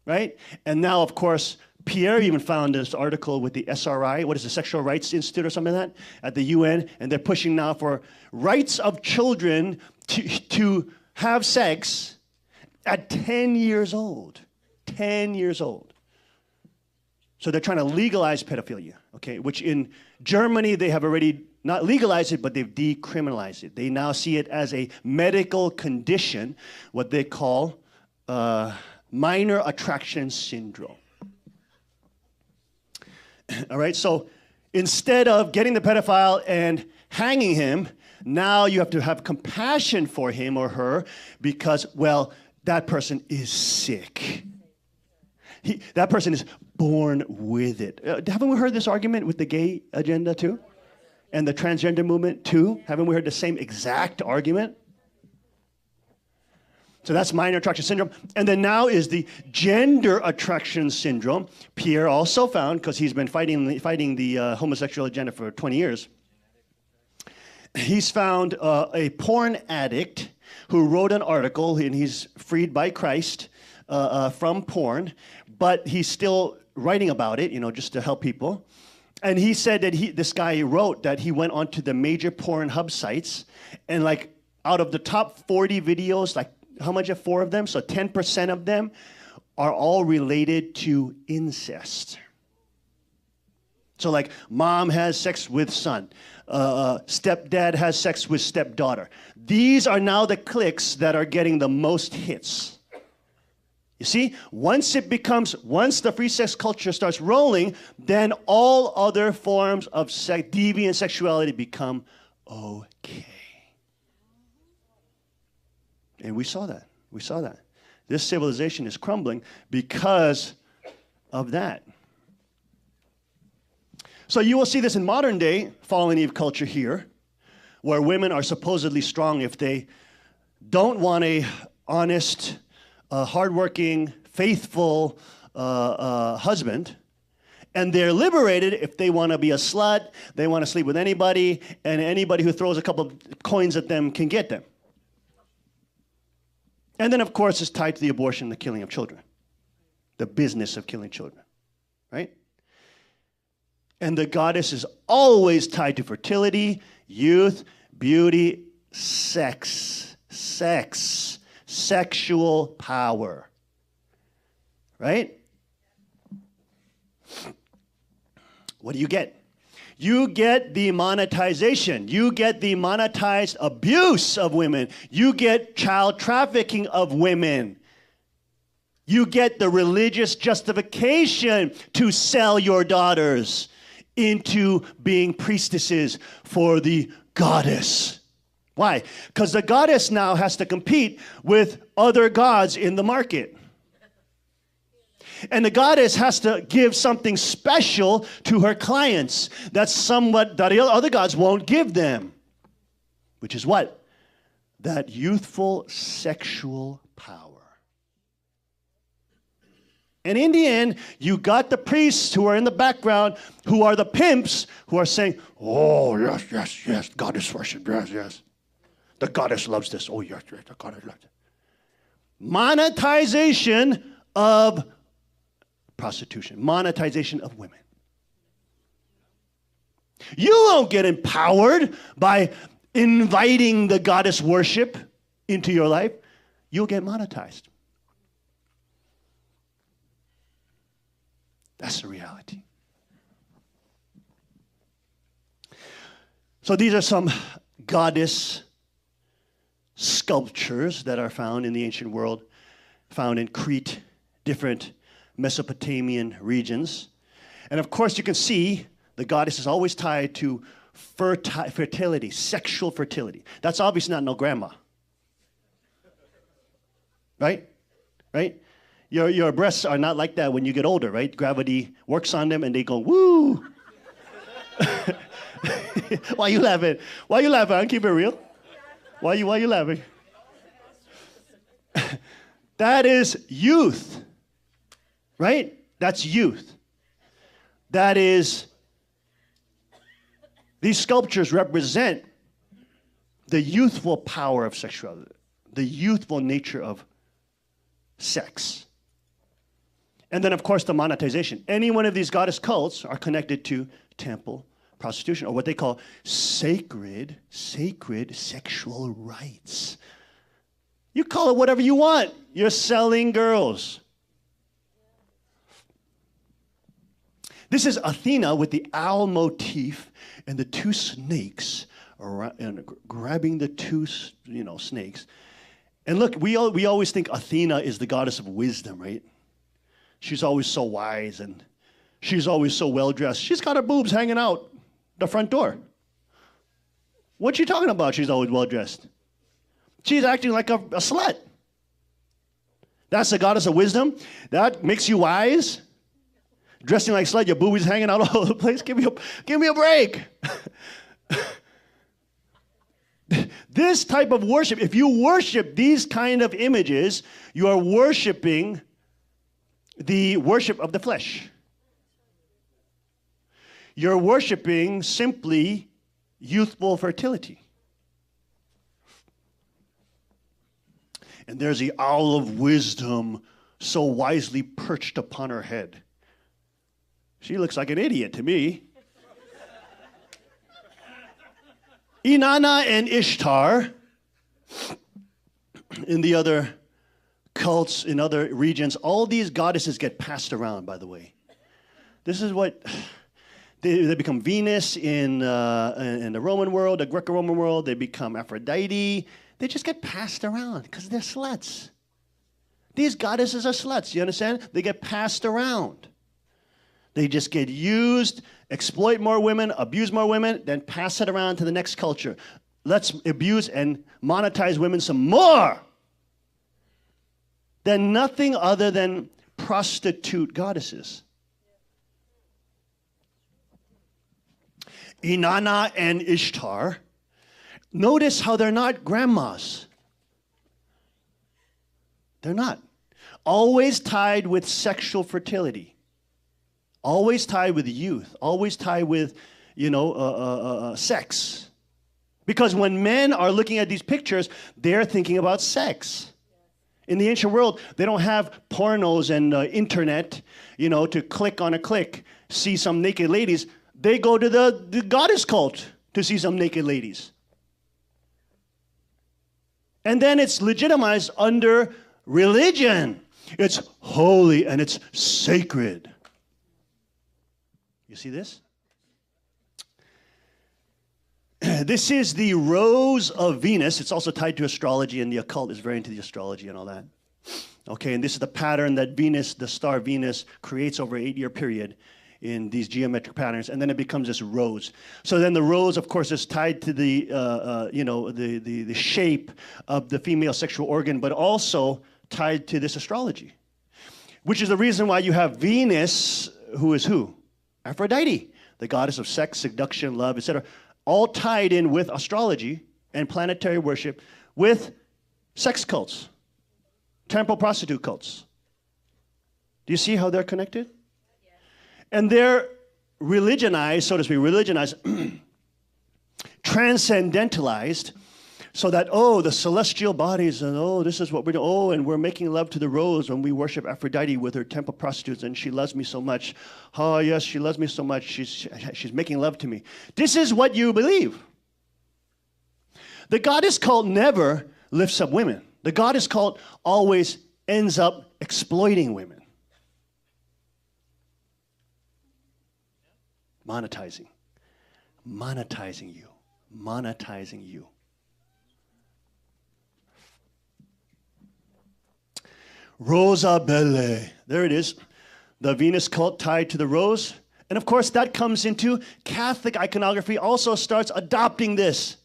Speaker 1: right? And now, of course, Pierre even found this article with the SRI, what is the Sexual Rights Institute or something like that, at the UN, and they're pushing now for rights of children to have sex at 10 years old. 10 years old. So they're trying to legalize pedophilia, okay, which in Germany they have already not legalized it, but they've decriminalized it. They now see it as a medical condition, what they call minor attraction syndrome. All right, so instead of getting the pedophile and hanging him, now you have to have compassion for him or her because, well, that person is sick. That person is born with it. Haven't we heard this argument with the gay agenda too? And the transgender movement too? Haven't we heard the same exact argument? So that's minor attraction syndrome. And then now is the gender attraction syndrome. Pierre also found, because he's been fighting the homosexual agenda for 20 years, he's found a porn addict who wrote an article, and he's freed by Christ from porn, but he's still writing about it, just to help people. And he said that this guy wrote that he went onto the major porn hub sites, and like out of the top 40 videos, like how much are 4 of them? So 10% of them are all related to incest. So like mom has sex with son, stepdad has sex with stepdaughter. These are now the clicks that are getting the most hits. You see, once the free sex culture starts rolling, then all other forms of deviant sexuality become okay. And we saw that. This civilization is crumbling because of that. So you will see this in modern day fallen Eve culture here, where women are supposedly strong if they don't want a honest, hardworking, faithful husband, and they're liberated if they want to be a slut, they want to sleep with anybody, and anybody who throws a couple of coins at them can get them. And then, of course, it's tied to the abortion, the killing of children, the business of killing children, right? And the goddess is always tied to fertility, youth, beauty, sex, sexual power, right? What do you get? You get the monetization. You get the monetized abuse of women. You get child trafficking of women. You get the religious justification to sell your daughters into being priestesses for the goddess. Why? Because the goddess now has to compete with other gods in the market. And the goddess has to give something special to her clients that the other gods won't give them. Which is what? That youthful sexual power. And in the end, you got the priests who are in the background, who are the pimps, who are saying, oh, yes, goddess worship, yes. The goddess loves this. Oh, yes, the goddess loves it. Monetization of prostitution, monetization of women. You won't get empowered by inviting the goddess worship into your life. You'll get monetized. That's the reality. So these are some goddess sculptures that are found in the ancient world, found in Crete, different Mesopotamian regions. And of course, you can see the goddess is always tied to fertility, sexual fertility. That's obviously not no grandma. Right? Your breasts are not like that when you get older, right? Gravity works on them and they go, woo! Why you laughing? I'll keep it real. Why you laughing? That is youth. Right? That's youth. That is, these sculptures represent the youthful power of sexuality, the youthful nature of sex. And then, of course, the monetization. Any one of these goddess cults are connected to temple prostitution, or what they call sacred sexual rights. You call it whatever you want. You're selling girls. This is Athena with the owl motif and the 2 snakes around, and grabbing the 2 snakes. And look, we always think Athena is the goddess of wisdom, right? She's always so wise and she's always so well dressed. She's got her boobs hanging out the front door. What you talking about? She's always well dressed. She's acting like a slut. That's the goddess of wisdom. That makes you wise. Dressing like a slut, your boobies hanging out all over the place. Give me a break. This type of worship, if you worship these kind of images, you are worshiping the worship of the flesh. You're worshiping simply youthful fertility. And there's the owl of wisdom so wisely perched upon her head. She looks like an idiot to me. Inanna and Ishtar, in the other cults, in other regions, all these goddesses get passed around, by the way. This is what, they become Venus in the Roman world, the Greco-Roman world. They become Aphrodite. They just get passed around because they're sluts. These goddesses are sluts, you understand? They get passed around. They just get used, exploit more women, abuse more women, then pass it around to the next culture. Let's abuse and monetize women some more. They're nothing other than prostitute goddesses. Inanna and Ishtar, notice how they're not grandmas. They're not. Always tied with sexual fertility. Always tied with youth. Always tied with, sex. Because when men are looking at these pictures, they're thinking about sex. In the ancient world, they don't have pornos and internet, to click on a click, see some naked ladies. They go to the goddess cult to see some naked ladies. And then it's legitimized under religion. It's holy and it's sacred. You see this? This is the rose of Venus. It's also tied to astrology, and the occult is very into the astrology and all that. Okay, and this is the pattern that Venus, the star Venus, creates over an 8-year period in these geometric patterns, and then it becomes this rose. So then the rose, of course, is tied to the the shape of the female sexual organ, but also tied to this astrology, which is the reason why you have Venus, who is who? Aphrodite, the goddess of sex, seduction, love, etc., all tied in with astrology and planetary worship with sex cults, temple prostitute cults. Do you see how they're connected? Yeah. And they're religionized, so to speak, transcendentalized, so that, the celestial bodies, and this is what we're doing. And we're making love to the rose when we worship Aphrodite with her temple prostitutes, and she loves me so much. Oh, yes, she loves me so much. She's making love to me. This is what you believe. The goddess cult never lifts up women. The goddess cult always ends up exploiting women. Monetizing you. Rosa Belle. There it is. The Venus cult tied to the rose. And of course, that comes into Catholic iconography, also starts adopting this.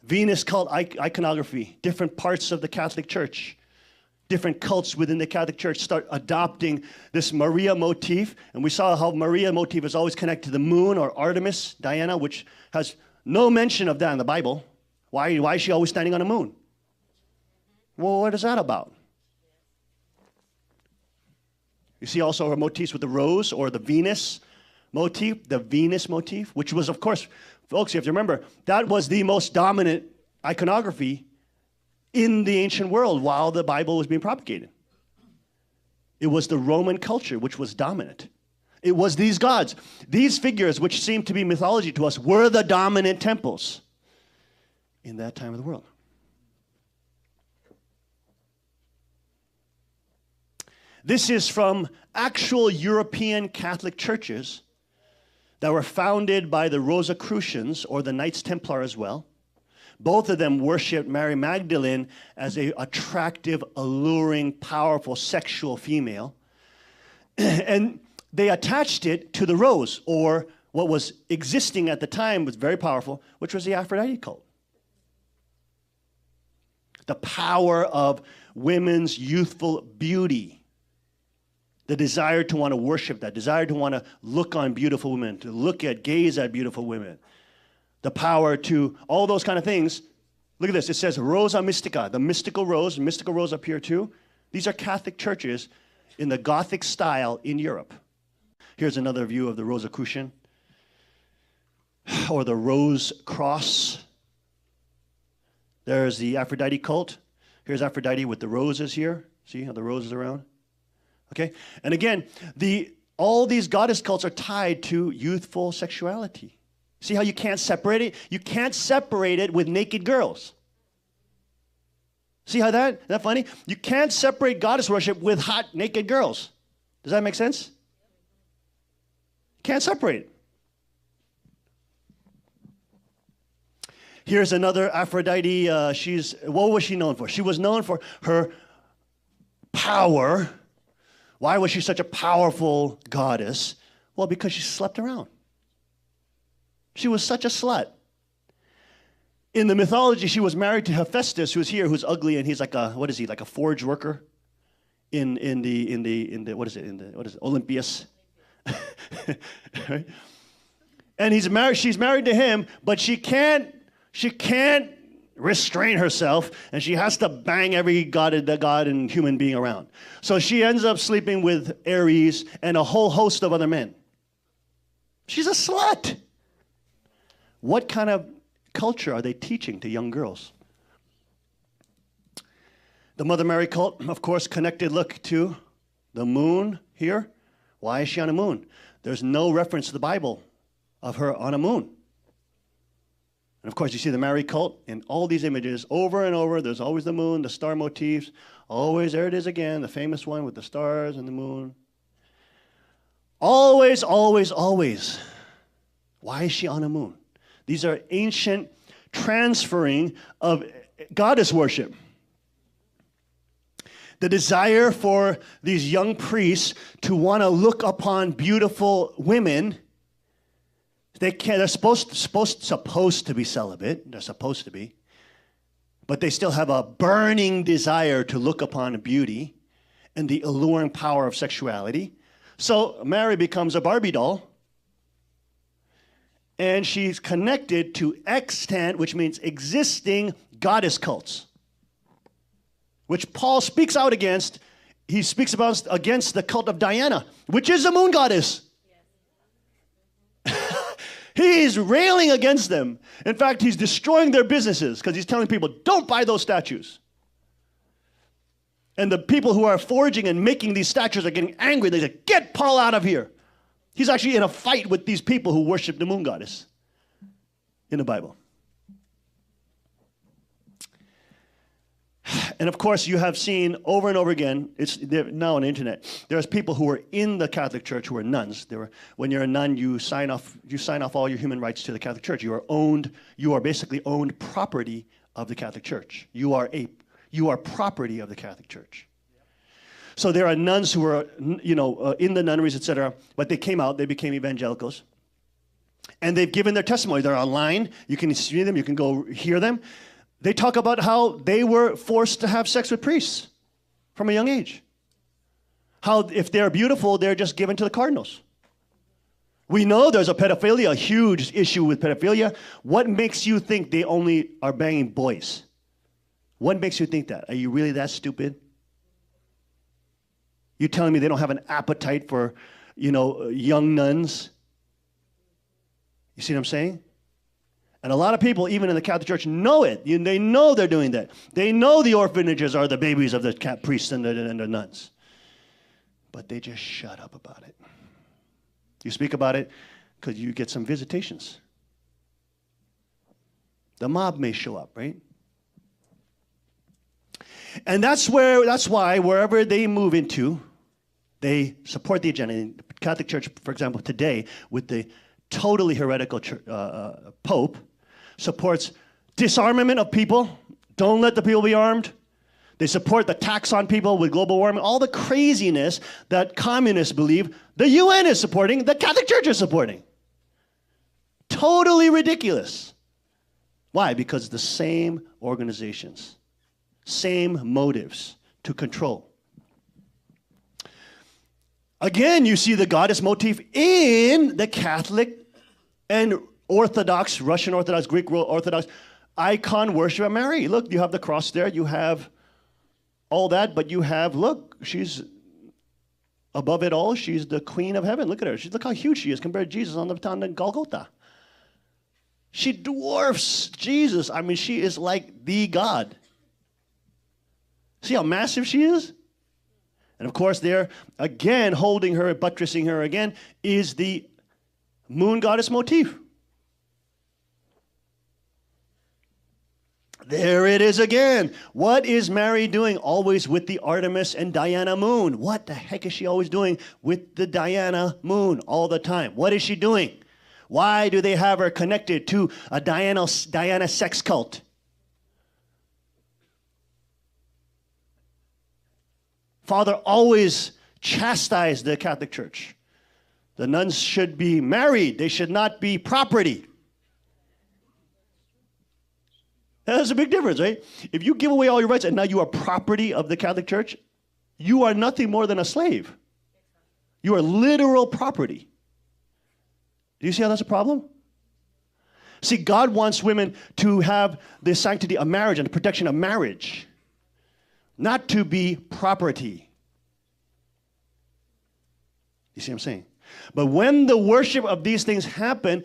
Speaker 1: Venus cult iconography. Different parts of the Catholic Church, different cults within the Catholic Church start adopting this Maria motif. And we saw how Maria motif is always connected to the moon or Artemis, Diana, which has no mention of that in the Bible. Why is she always standing on the moon? Well, what is that about? You see also her motifs with the rose or the Venus motif, which was, of course, folks, you have to remember, that was the most dominant iconography in the ancient world while the Bible was being propagated. It was the Roman culture which was dominant. It was these gods. These figures, which seem to be mythology to us, were the dominant temples in that time of the world. This is from actual European Catholic churches that were founded by the Rosicrucians, or the Knights Templar as well. Both of them worshipped Mary Magdalene as an attractive, alluring, powerful, sexual female. And they attached it to the rose, or what was existing at the time was very powerful, which was the Aphrodite cult. The power of women's youthful beauty. The desire to want to worship that, desire to want to look on beautiful women, to gaze at beautiful women. The power to, all those kind of things Look at this. It says Rosa Mystica, the mystical rose up here too. These are Catholic churches in the Gothic style in Europe. Here's another view of the Rosicrucian or the Rose Cross. There's the Aphrodite cult. Here's Aphrodite with the roses here. See how the roses are around? Okay? And again, all these goddess cults are tied to youthful sexuality. See how you can't separate it? You can't separate it with naked girls. See how isn't that funny? You can't separate goddess worship with hot naked girls. Does that make sense? Can't separate it. Here's another Aphrodite. What was she known for? She was known for her power. Why was she such a powerful goddess? Well, because she slept around. She was such a slut. In the mythology, she was married to Hephaestus, who's here, who's ugly, and he's like like a forge worker in Olympias. Right? And she's married to him, but she can't restrain herself, and she has to bang every god and human being around. So she ends up sleeping with Ares and a whole host of other men. She's a slut. What kind of culture are they teaching to young girls? The Mother Mary cult, of course, connected, look, to the moon here. Why is she on a moon? There's no reference to the Bible of her on a moon. And of course, you see the Mary cult in all these images over and over. There's always the moon, the star motifs. Always, there it is again, the famous one with the stars and the moon. Always, always, always. Why is she on a moon? These are ancient transferring of goddess worship. The desire for these young priests to want to look upon beautiful women. They're supposed to be celibate. They're supposed to be. But they still have a burning desire to look upon beauty and the alluring power of sexuality. So Mary becomes a Barbie doll. And she's connected to extant, which means existing goddess cults, which Paul speaks out against. He speaks against the cult of Diana, which is a moon goddess. He's railing against them. In fact, he's destroying their businesses because he's telling people, don't buy those statues. And the people who are forging and making these statues are getting angry. They say, get Paul out of here. He's actually in a fight with these people who worship the moon goddess in the Bible. And of course, you have seen over and over again, it's now on the internet, there's people who are in the Catholic Church who are nuns. When you're a nun, you sign off all your human rights to the Catholic Church. You are basically owned property of the Catholic Church. You are property of the Catholic Church. So there are nuns who are, in the nunneries, etc., but they came out, they became evangelicals. And they've given their testimony. They're online. You can see them. You can go hear them. They talk about how they were forced to have sex with priests from a young age. How if they're beautiful, they're just given to the cardinals. We know there's a huge issue with pedophilia. What makes you think they only are banging boys? What makes you think that? Are you really that stupid? You telling me they don't have an appetite for, young nuns? You see what I'm saying? And a lot of people, even in the Catholic Church, know it. They know they're doing that. They know the orphanages are the babies of the priests and the nuns. But they just shut up about it. You speak about it because you get some visitations. The mob may show up, right? And that's why wherever they move into, they support the agenda. In the Catholic Church, for example, today, with the totally heretical Pope, supports disarmament of people. Don't let the people be armed. They support the tax on people with global warming. All the craziness that communists believe the UN is supporting, the Catholic Church is supporting. Totally ridiculous. Why? Because the same organizations, same motives to control. Again, you see the goddess motif in the Catholic and Orthodox, Russian Orthodox, Greek Orthodox icon worship of Mary. Look, you have the cross there. You have all that, but you have, look, she's above it all. She's the queen of heaven. Look at her. Look how huge she is compared to Jesus on the Golgotha. She dwarfs Jesus. I mean, she is like the God. See how massive she is? And of course, there, again, holding her, buttressing her again, is the moon goddess motif. There it is again. What is Mary doing? Always with the Artemis and Diana moon. What the heck is she always doing with the Diana moon all the time? What is she doing? Why do they have her connected to a Diana sex cult? Father always chastised the Catholic Church. The nuns should be married. They should not be property. That's a big difference, right? If you give away all your rights and now you are property of the Catholic Church, you are nothing more than a slave. You are literal property. Do you see how that's a problem? See, God wants women to have the sanctity of marriage and the protection of marriage, not to be property. You see what I'm saying? But when the worship of these things happen,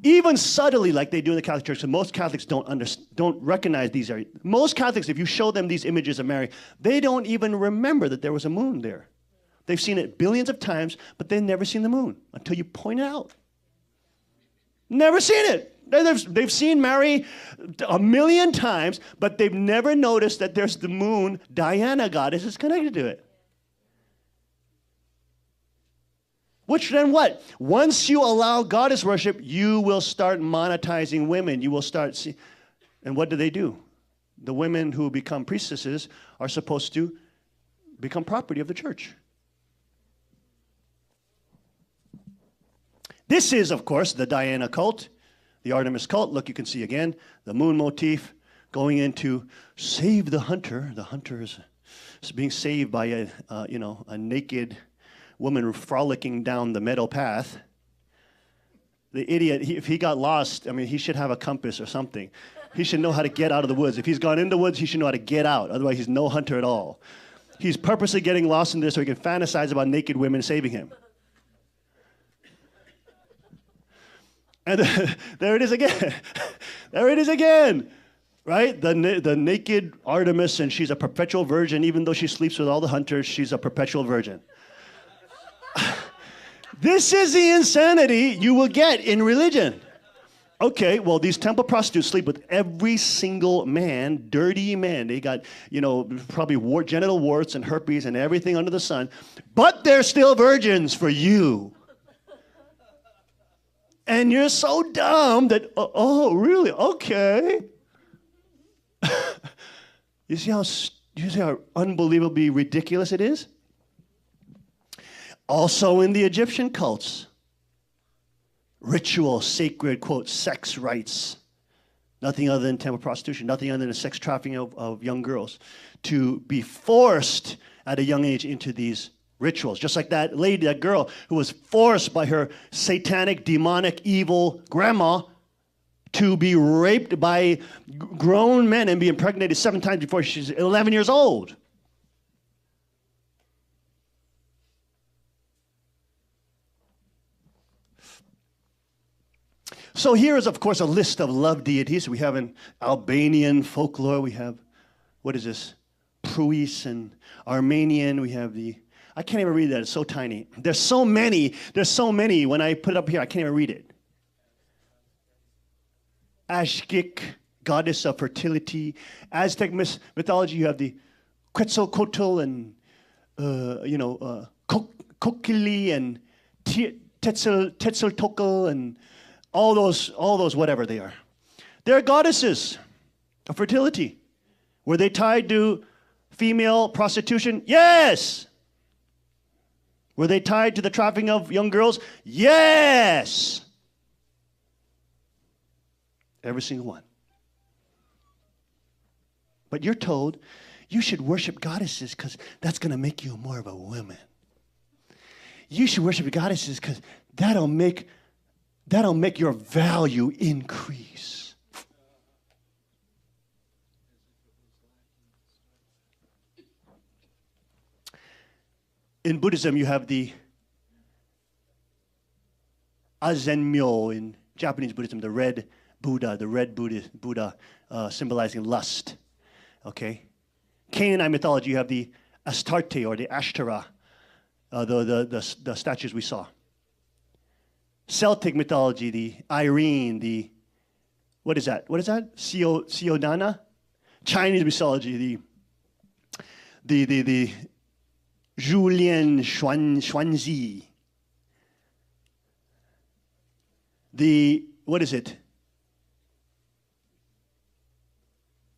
Speaker 1: even subtly like they do in the Catholic Church, and most Catholics don't recognize these areas. Most Catholics, if you show them these images of Mary, they don't even remember that there was a moon there. They've seen it billions of times, but they've never seen the moon until you point it out. Never seen it. They've seen Mary 1,000,000 times, but they've never noticed that there's the moon, Diana goddess, is connected to it. Which then what? Once you allow goddess worship, you will start monetizing women. You will start and what do? The women who become priestesses are supposed to become property of the church. This is, of course, the Diana cult, the Artemis cult. Look, you can see again the moon motif going into save the hunter. The hunter is being saved by a naked woman frolicking down the meadow path. The idiot, if he got lost, I mean, he should have a compass or something. He should know how to get out of the woods. If he's gone in the woods, he should know how to get out. Otherwise, he's no hunter at all. He's purposely getting lost in this so he can fantasize about naked women saving him. And there it is again. There it is again. Right? The naked Artemis, and she's a perpetual virgin. Even though she sleeps with all the hunters, she's a perpetual virgin. This is the insanity you will get in religion. Okay, well, these temple prostitutes sleep with every single man, dirty man. They got, probably genital warts and herpes and everything under the sun, but they're still virgins for you. And you're so dumb that, oh, really? Okay. You see how unbelievably ridiculous it is? Also in the Egyptian cults, ritual, sacred, quote, sex rites, nothing other than temple prostitution, nothing other than the sex trafficking of young girls, to be forced at a young age into these rituals. Just like that lady, that girl who was forced by her satanic, demonic, evil grandma to be raped by grown men and be impregnated 7 times before she's 11 years old. So here is, of course, a list of love deities. We have in Albanian folklore, we have, what is this? Pruis, and Armenian, we have I can't even read that, it's so tiny. There's so many, when I put it up here, I can't even read it. Ashkik, goddess of fertility. Aztec mythology, you have the Quetzalcoatl and, Kokili and Tetzaltocatl and all those whatever they are. They're goddesses of fertility. Were they tied to female prostitution? Yes. Were they tied to the trafficking of young girls? Yes. Every single one. But you're told you should worship goddesses because that's going to make you more of a woman. You should worship goddesses because that'll make your value increase. in Buddhism, you have the Azenmyo in Japanese Buddhism, the red Buddha symbolizing lust. Okay? Canaanite mythology, you have the Astarte or the Ashtara, the statues we saw. Celtic mythology, the Irene, the what is that? Siodana? Chinese mythology, the Julian Xuanzi. What is it?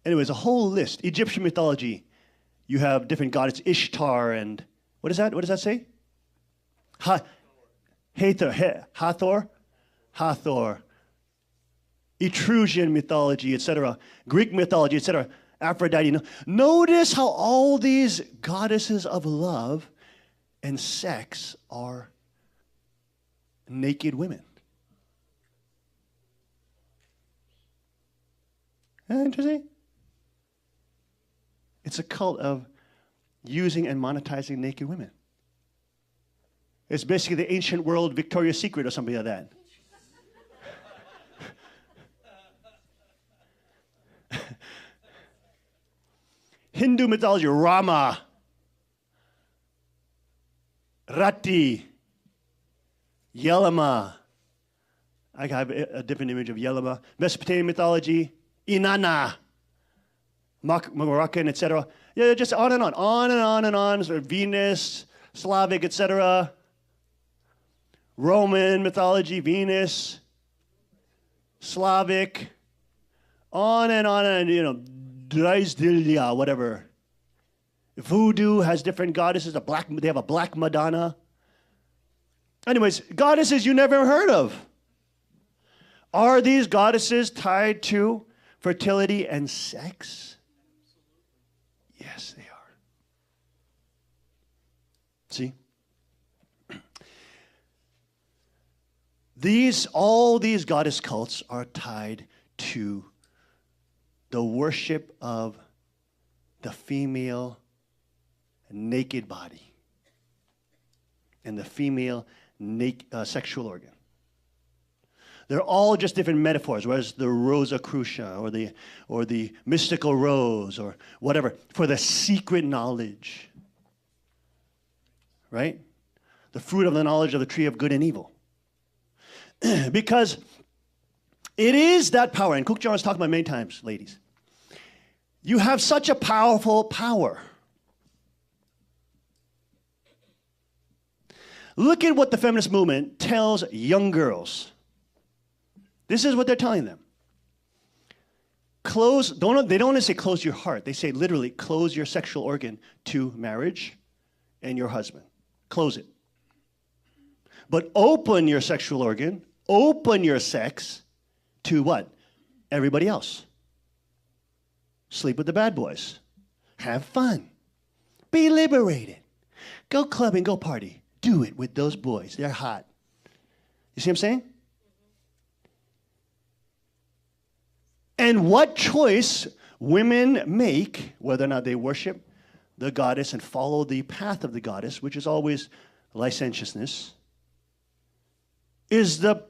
Speaker 1: Anyways, a whole list. Egyptian mythology, you have different goddesses, Ishtar and, what is that? What does that say? Hathor. Etruscan mythology, etc. Greek mythology, etc. Aphrodite. Notice how all these goddesses of love and sex are naked women. Interesting? It's a cult of using and monetizing naked women. It's basically the ancient world Victoria's Secret or something like that. Hindu mythology, Rama, Rati, Yelama. I have a different image of Yelama. Mesopotamian mythology, Inanna, Moroccan, etc. Yeah, just on and on. Sort of Venus, Slavic, etc. Roman mythology, Venus, Slavic, on and Dryzdilia, whatever. Voodoo has different goddesses. They have a black Madonna. Anyways, goddesses you never heard of. Are these goddesses tied to fertility and sex? Yes, they are. See? All these goddess cults are tied to the worship of the female naked body and the female sexual organ. They're all just different metaphors, whereas the Rosicrucia or the mystical rose or whatever, for the secret knowledge. Right? The fruit of the knowledge of the tree of good and evil. Because it is that power, and Cook John has talked about many times, ladies. You have such a powerful power. Look at what the feminist movement tells young girls. This is what they're telling them. They don't say close your heart. They say literally close your sexual organ to marriage and your husband. Close it. But open your sexual organ, open your sex to what? Everybody else. Sleep with the bad boys. Have fun. Be liberated. Go clubbing, go party. Do it with those boys. They're hot. You see what I'm saying? And what choice women make, whether or not they worship the goddess and follow the path of the goddess, which is always licentiousness, is the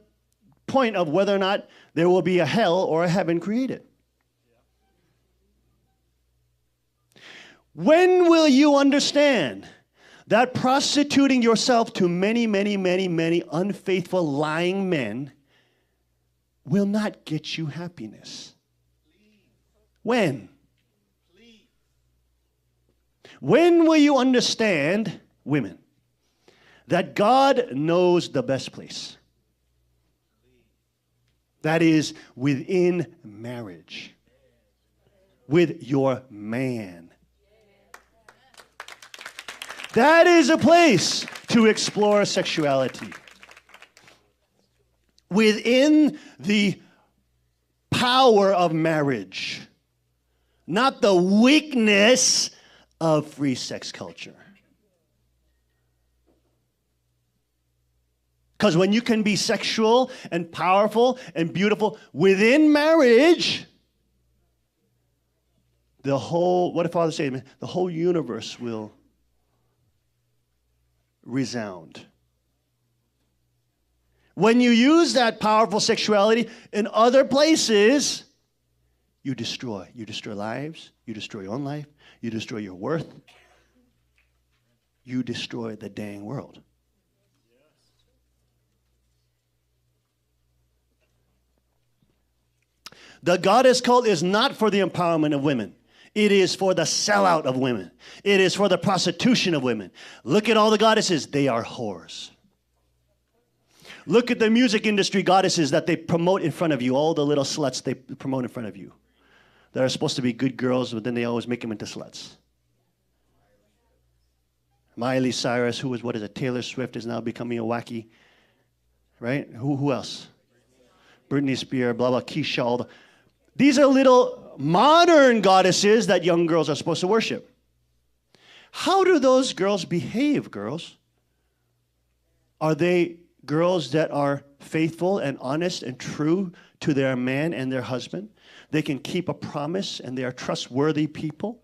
Speaker 1: point of whether or not there will be a hell or a heaven created. When will you understand that prostituting yourself to many, many, many, many unfaithful, lying men will not get you happiness? When? When will you understand, women, that God knows the best place? That is within marriage, with your man. That is a place to explore sexuality. Within the power of marriage, not the weakness of free sex culture. Because when you can be sexual and powerful and beautiful within marriage, the whole, what did Father say? The whole universe will resound. When you use that powerful sexuality in other places, you destroy. You destroy lives. You destroy your own life. You destroy your worth. You destroy the dang world. The goddess cult is not for the empowerment of women. It is for the sellout of women. It is for the prostitution of women. Look at all the goddesses. They are whores. Look at the music industry goddesses that they promote in front of you. All the little sluts they promote in front of you. That are supposed to be good girls, but then they always make them into sluts. Miley Cyrus, Taylor Swift is now becoming a wacky, right? Who else? Britney Spears, blah, blah, Keisha. These are little modern goddesses that young girls are supposed to worship. How do those girls behave, girls? Are they girls that are faithful and honest and true to their man and their husband? They can keep a promise and they are trustworthy people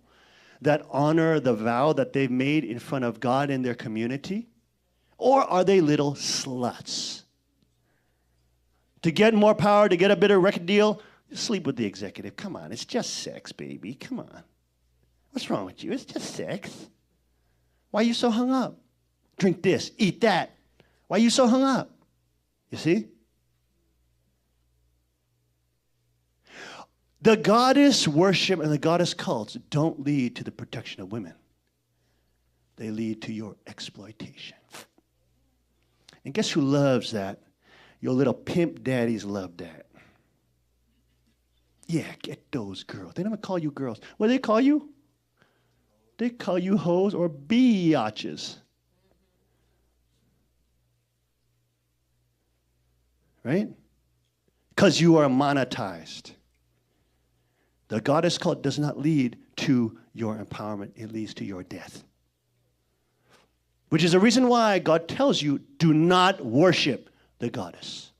Speaker 1: that honor the vow that they've made in front of God and their community? Or are they little sluts? To get more power, to get a better record deal, sleep with the executive. Come on, it's just sex, baby. Come on. What's wrong with you? It's just sex. Why are you so hung up? Drink this, eat that. Why are you so hung up? You see? The goddess worship and the goddess cults don't lead to the protection of women. They lead to your exploitation. And guess who loves that? Your little pimp daddies love that. Yeah, get those girls. They never call you girls. What do they call you? They call you hoes or biatches. Right? Because you are monetized. The goddess cult does not lead to your empowerment. It leads to your death. Which is the reason why God tells you, do not worship the goddess.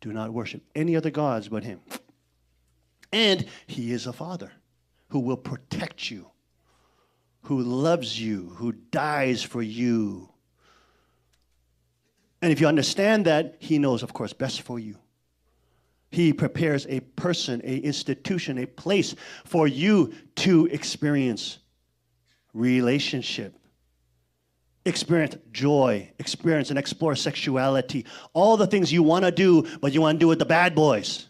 Speaker 1: Do not worship any other gods but him. And he is a father who will protect you, who loves you, who dies for you. And if you understand that, he knows, of course, best for you. He prepares a person, a institution, a place for you to experience relationship, experience joy, experience and explore sexuality, all the things you want to do, but you want to do with the bad boys.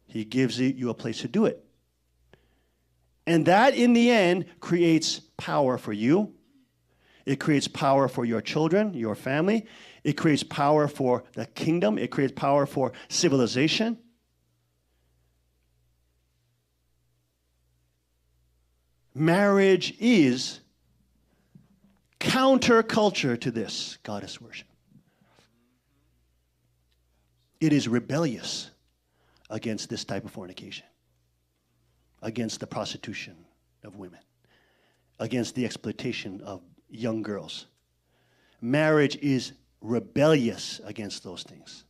Speaker 1: He gives you a place to do it. And that, in the end, creates power for you. It creates power for your children, your family. It creates power for the kingdom. It creates power for civilization. Marriage is counterculture to this goddess worship. It is rebellious against this type of fornication, against the prostitution of women, against the exploitation of young girls. Marriage is rebellious against those things.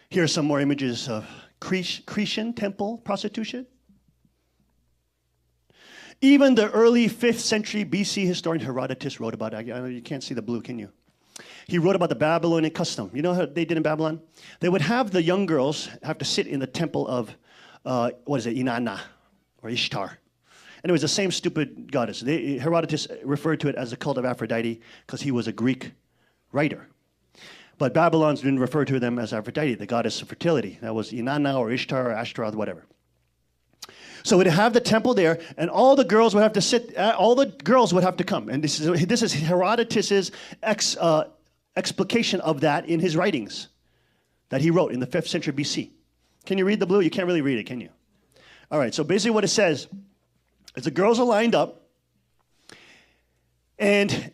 Speaker 1: Here are some more images of Cretan temple prostitution. Even the early 5th century BC historian Herodotus wrote about it. I know you can't see the blue, can you? He wrote about the Babylonian custom. You know how they did in Babylon? They would have the young girls have to sit in the temple of, Inanna or Ishtar. And it was the same stupid goddess. Herodotus referred to it as the cult of Aphrodite because he was a Greek writer. But Babylons didn't refer to them as Aphrodite, the goddess of fertility. That was Inanna or Ishtar or Ashtaroth, whatever. So we'd have the temple there, and all the girls would have to sit. All the girls would have to come, and this is Herodotus's explication of that in his writings that he wrote in the 5th century BC. Can you read the blue? You can't really read it, can you? All right. So basically, what it says is the girls are lined up, and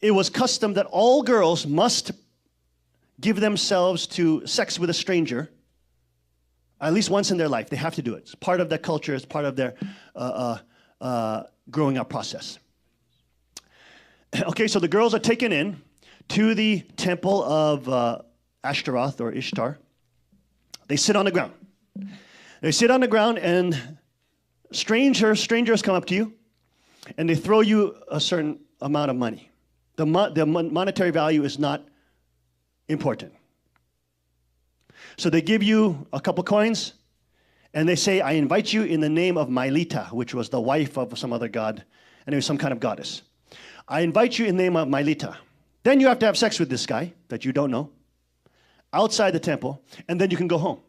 Speaker 1: it was custom that all girls must give themselves to sex with a stranger at least once in their life. They have to do it. It's part of their culture. It's part of their growing up process. Okay, so the girls are taken in to the temple of Ashtaroth or Ishtar. They sit on the ground. They sit on the ground, and strangers come up to you, and they throw you a certain amount of money. The monetary value is not important. So they give you a couple coins, and they say, I invite you in the name of Mylita, which was the wife of some other god, and it was some kind of goddess. I invite you in the name of Mylita. Then you have to have sex with this guy that you don't know, outside the temple, and then you can go home.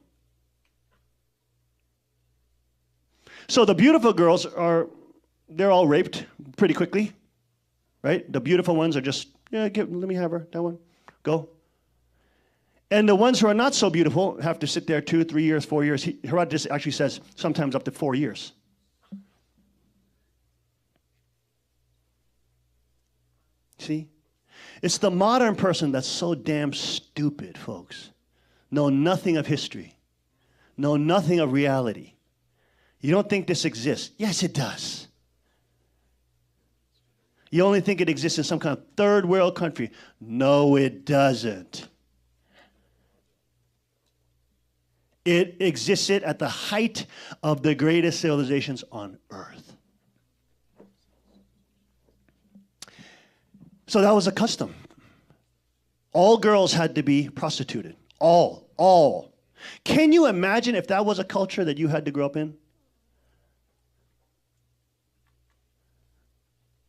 Speaker 1: So the beautiful girls they're all raped pretty quickly, right? The beautiful ones are just, let me have her, that one, go. And the ones who are not so beautiful have to sit there 2, 3 years, 4 years. Herodotus actually says sometimes up to 4 years. See? It's the modern person that's so damn stupid, folks. Know nothing of history. Know nothing of reality. You don't think this exists. Yes, it does. You only think it exists in some kind of third world country. No, it doesn't. It existed at the height of the greatest civilizations on earth. So that was a custom. All girls had to be prostituted. All. Can you imagine if that was a culture that you had to grow up in?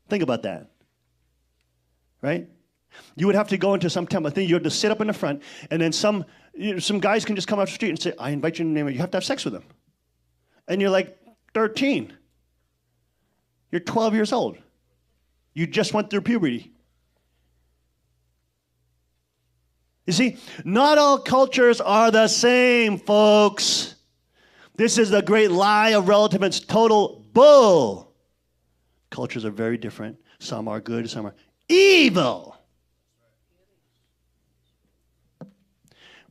Speaker 1: Think about that. Right? You would have to go into some temple thing. You have to sit up in the front, and then some guys can just come off the street and say, I invite you in the name of, you have to have sex with them. And you're like 13. You're 12 years old. You just went through puberty. You see, not all cultures are the same, folks. This is the great lie of relativism. Total bull. Cultures are very different. Some are good, some are evil.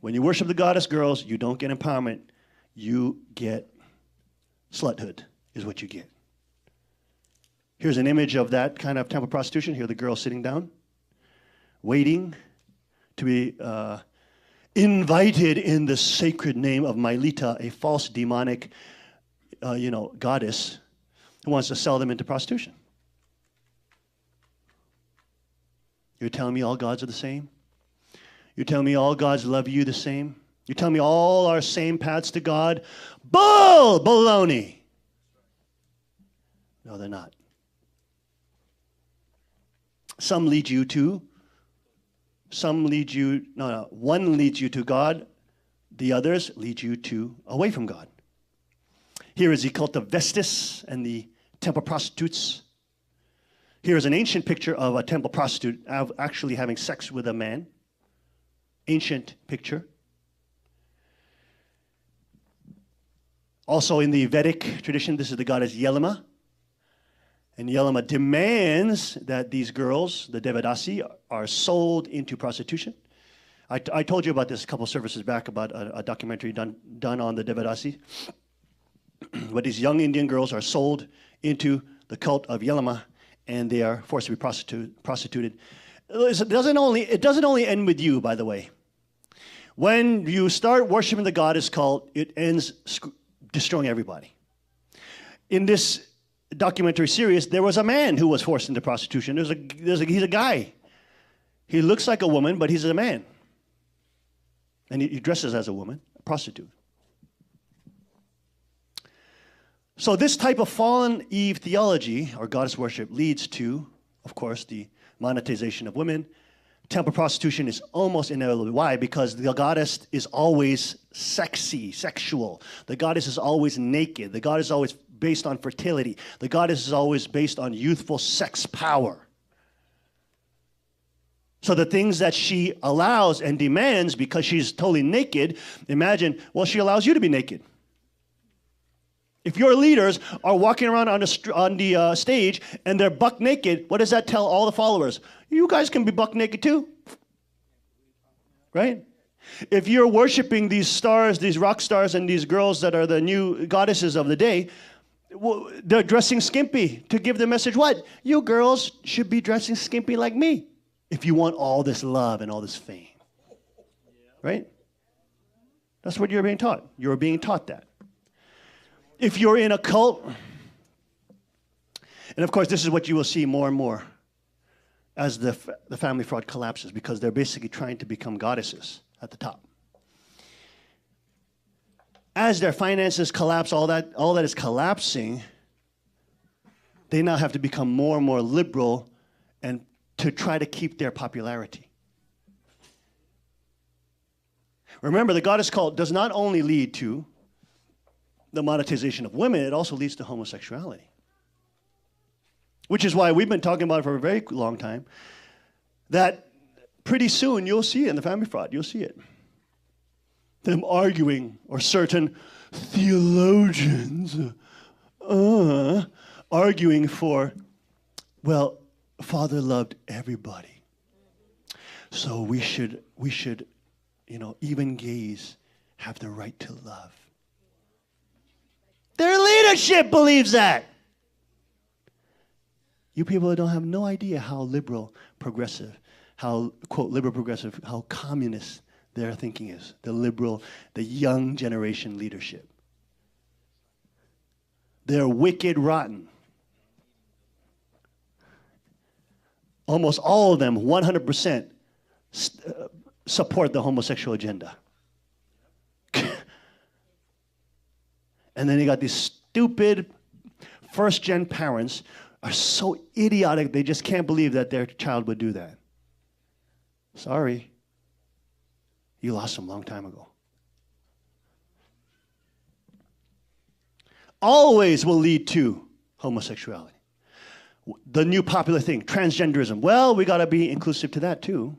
Speaker 1: When you worship the goddess girls, you don't get empowerment. You get sluthood is what you get. Here's an image of that kind of temple prostitution. Here the girl sitting down, waiting to be invited in the sacred name of Mylita, a false demonic goddess who wants to sell them into prostitution. You're telling me all gods are the same? You're telling me all gods love you the same? You're telling me all are same paths to God? Bull! Baloney! No, they're not. One leads you to God. The others lead you away from God. Here is the cult of Vestas and the temple prostitutes. Here is an ancient picture of a temple prostitute actually having sex with a man. Ancient picture. Also in the Vedic tradition, this is the goddess Yelima. And Yelima demands that these girls, the Devadasi, are sold into prostitution. I told you about this a couple services back about a documentary done on the Devadasi. But these young Indian girls are sold into the cult of Yelima, and they are forced to be prostituted. It doesn't only end with you, by the way. When you start worshiping the goddess cult, it ends destroying everybody. In this documentary series, there was a man who was forced into prostitution. He's a guy. He looks like a woman, but he's a man. And he dresses as a woman, a prostitute. So this type of fallen Eve theology, or goddess worship, leads to, of course, the monetization of women. Temple prostitution is almost inevitable. Why? Because the goddess is always sexy, sexual. The goddess is always naked. The goddess is always based on fertility. The goddess is always based on youthful sex power. So the things that she allows and demands because she's totally naked, imagine, well, she allows you to be naked. If your leaders are walking around on the stage and they're buck naked, what does that tell all the followers? You guys can be buck naked too. Right? If you're worshiping these stars, these rock stars, and these girls that are the new goddesses of the day, well, they're dressing skimpy to give the message what? You girls should be dressing skimpy like me if you want all this love and all this fame. Right? That's what you're being taught. You're being taught that. If you're in a cult, and of course this is what you will see more and more as the family fraud collapses, because they're basically trying to become goddesses at the top. As their finances collapse, all that is collapsing, they now have to become more and more liberal and to try to keep their popularity. Remember, the goddess cult does not only lead to the monetization of women, it also leads to homosexuality. Which is why we've been talking about it for a very long time, that pretty soon you'll see it in the family fraud, you'll see it. Them arguing, or certain theologians arguing for, well, Father loved everybody, so we should, even gays have the right to love. Their leadership believes that. You people don't have no idea how liberal, progressive, how, quote, liberal, progressive, how communist their thinking is. The liberal, the young generation leadership. They're wicked rotten. Almost all of them, 100%, support the homosexual agenda. And then you got these stupid first-gen parents are so idiotic, they just can't believe that their child would do that. Sorry. You lost them a long time ago. Always will lead to homosexuality. The new popular thing, transgenderism. Well, we got to be inclusive to that too.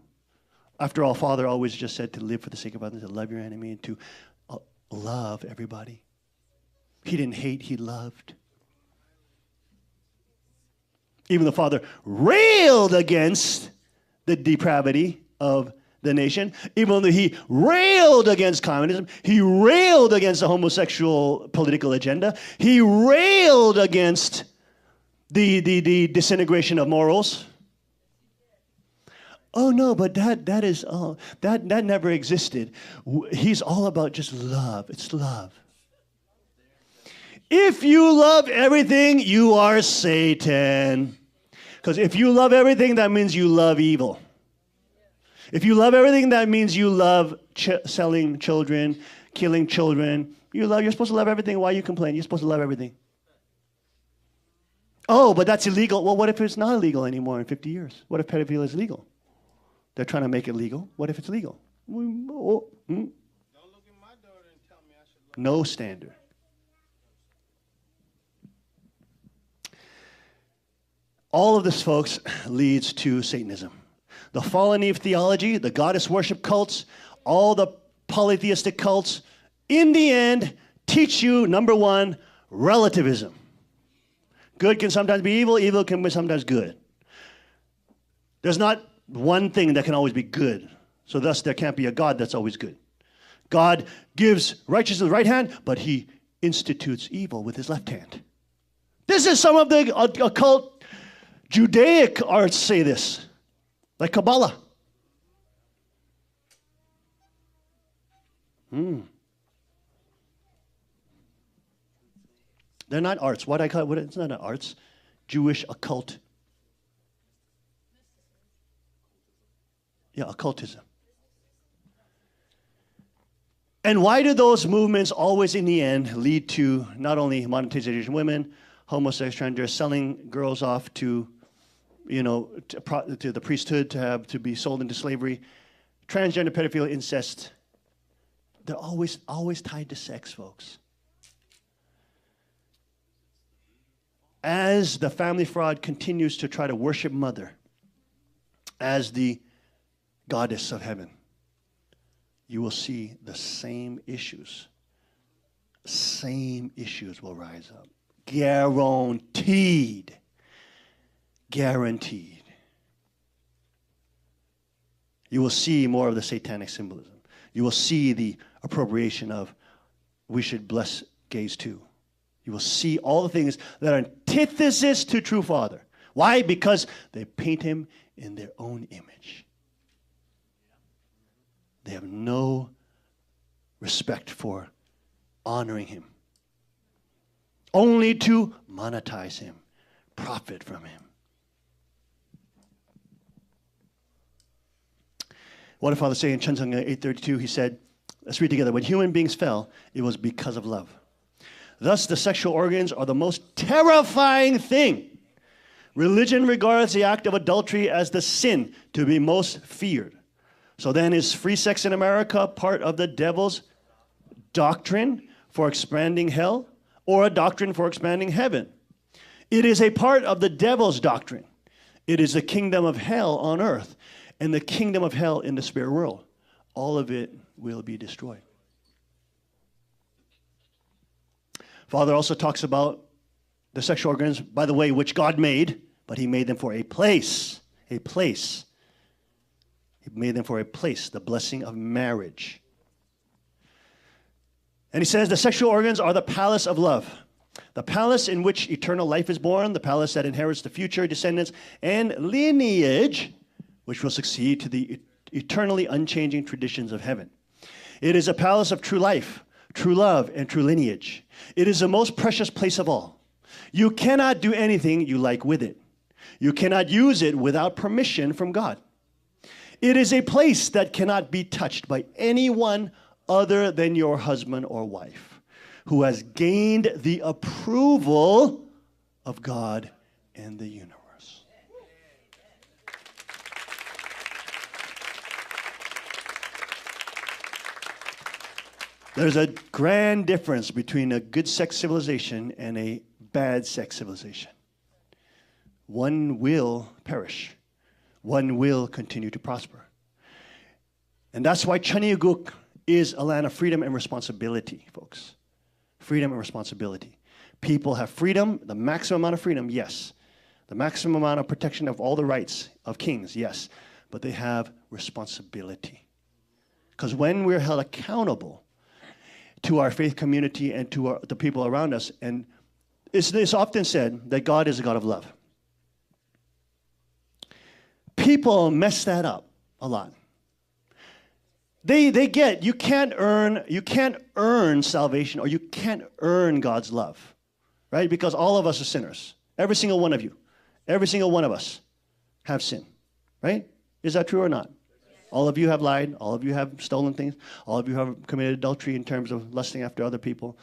Speaker 1: After all, Father always just said to live for the sake of others, to love your enemy, and to love everybody. He didn't hate, he loved. Even the Father railed against the depravity of the nation. Even though he railed against communism, he railed against the homosexual political agenda, he railed against the disintegration of morals. Oh no, but that is that never existed. He's all about just love. It's love. If you love everything, you are Satan. Because if you love everything, that means you love evil. If you love everything, that means you love selling children, killing children. You're supposed to love everything. Why are you complaining? You're supposed to love everything. Oh, but that's illegal. Well, what if it's not illegal anymore in 50 years? What if pedophilia is legal? They're trying to make it legal. What if it's legal?
Speaker 2: Don't look in my daughter and tell me I should love.
Speaker 1: No standard. All of this, folks, leads to Satanism. The fallen Eve theology, the goddess worship cults, all the polytheistic cults, in the end, teach you, number one, relativism. Good can sometimes be evil, evil can be sometimes good. There's not one thing that can always be good. So thus, there can't be a God that's always good. God gives righteousness with the right hand, but he institutes evil with his left hand. This is some of the occult Judaic arts say this, like Kabbalah. They're not arts. What I call it, it's not an arts. Jewish occult. Yeah, occultism. And why do those movements always in the end lead to not only monetization of women, homosexual transgender, selling girls off to, to the priesthood to be sold into slavery, transgender, pedophilia, incest? They're always tied to sex, folks. As the family fraud continues to try to worship Mother as the goddess of heaven, you will see the same issues. Same issues will rise up. Guaranteed. Guaranteed. You will see more of the satanic symbolism. You will see the appropriation of we should bless gays too. You will see all the things that are antithesis to true Father. Why? Because they paint him in their own image. They have no respect for honoring him. only to monetize him, profit from him. What did Father say in Chunseong 8:32? He said, let's read together. When human beings fell, it was because of love. Thus, the sexual organs are the most terrifying thing. Religion regards the act of adultery as the sin to be most feared. So then, is free sex in America part of the devil's doctrine for expanding hell or a doctrine for expanding heaven? It is a part of the devil's doctrine. It is the kingdom of hell on earth and the kingdom of hell in the spirit world. All of it will be destroyed. Father also talks about the sexual organs, by the way, which God made, but he made them for a place. A place. He made them for a place, the blessing of marriage. And he says the sexual organs are the palace of love. The palace in which eternal life is born, the palace that inherits the future descendants and lineage, which will succeed to the eternally unchanging traditions of heaven. It is a palace of true life, true love, and true lineage. It is the most precious place of all. You cannot do anything you like with it. You cannot use it without permission from God. It is a place that cannot be touched by anyone other than your husband or wife, who has gained the approval of God and the universe. There's a grand difference between a good sex civilization and a bad sex civilization. One will perish. One will continue to prosper. And that's why Chunhyuguk is a land of freedom and responsibility, folks. Freedom and responsibility. People have freedom, the maximum amount of freedom, yes. The maximum amount of protection of all the rights of kings, yes. But they have responsibility. Because when we're held accountable to our faith community and to the people around us, and it's often said that God is a God of love. People mess that up a lot. They get you can't earn salvation, or you can't earn God's love, right? Because all of us are sinners. Every single one of you, every single one of us have sin, right? Is that true or not? All of you have lied. All of you have stolen things. All of you have committed adultery in terms of lusting after other people.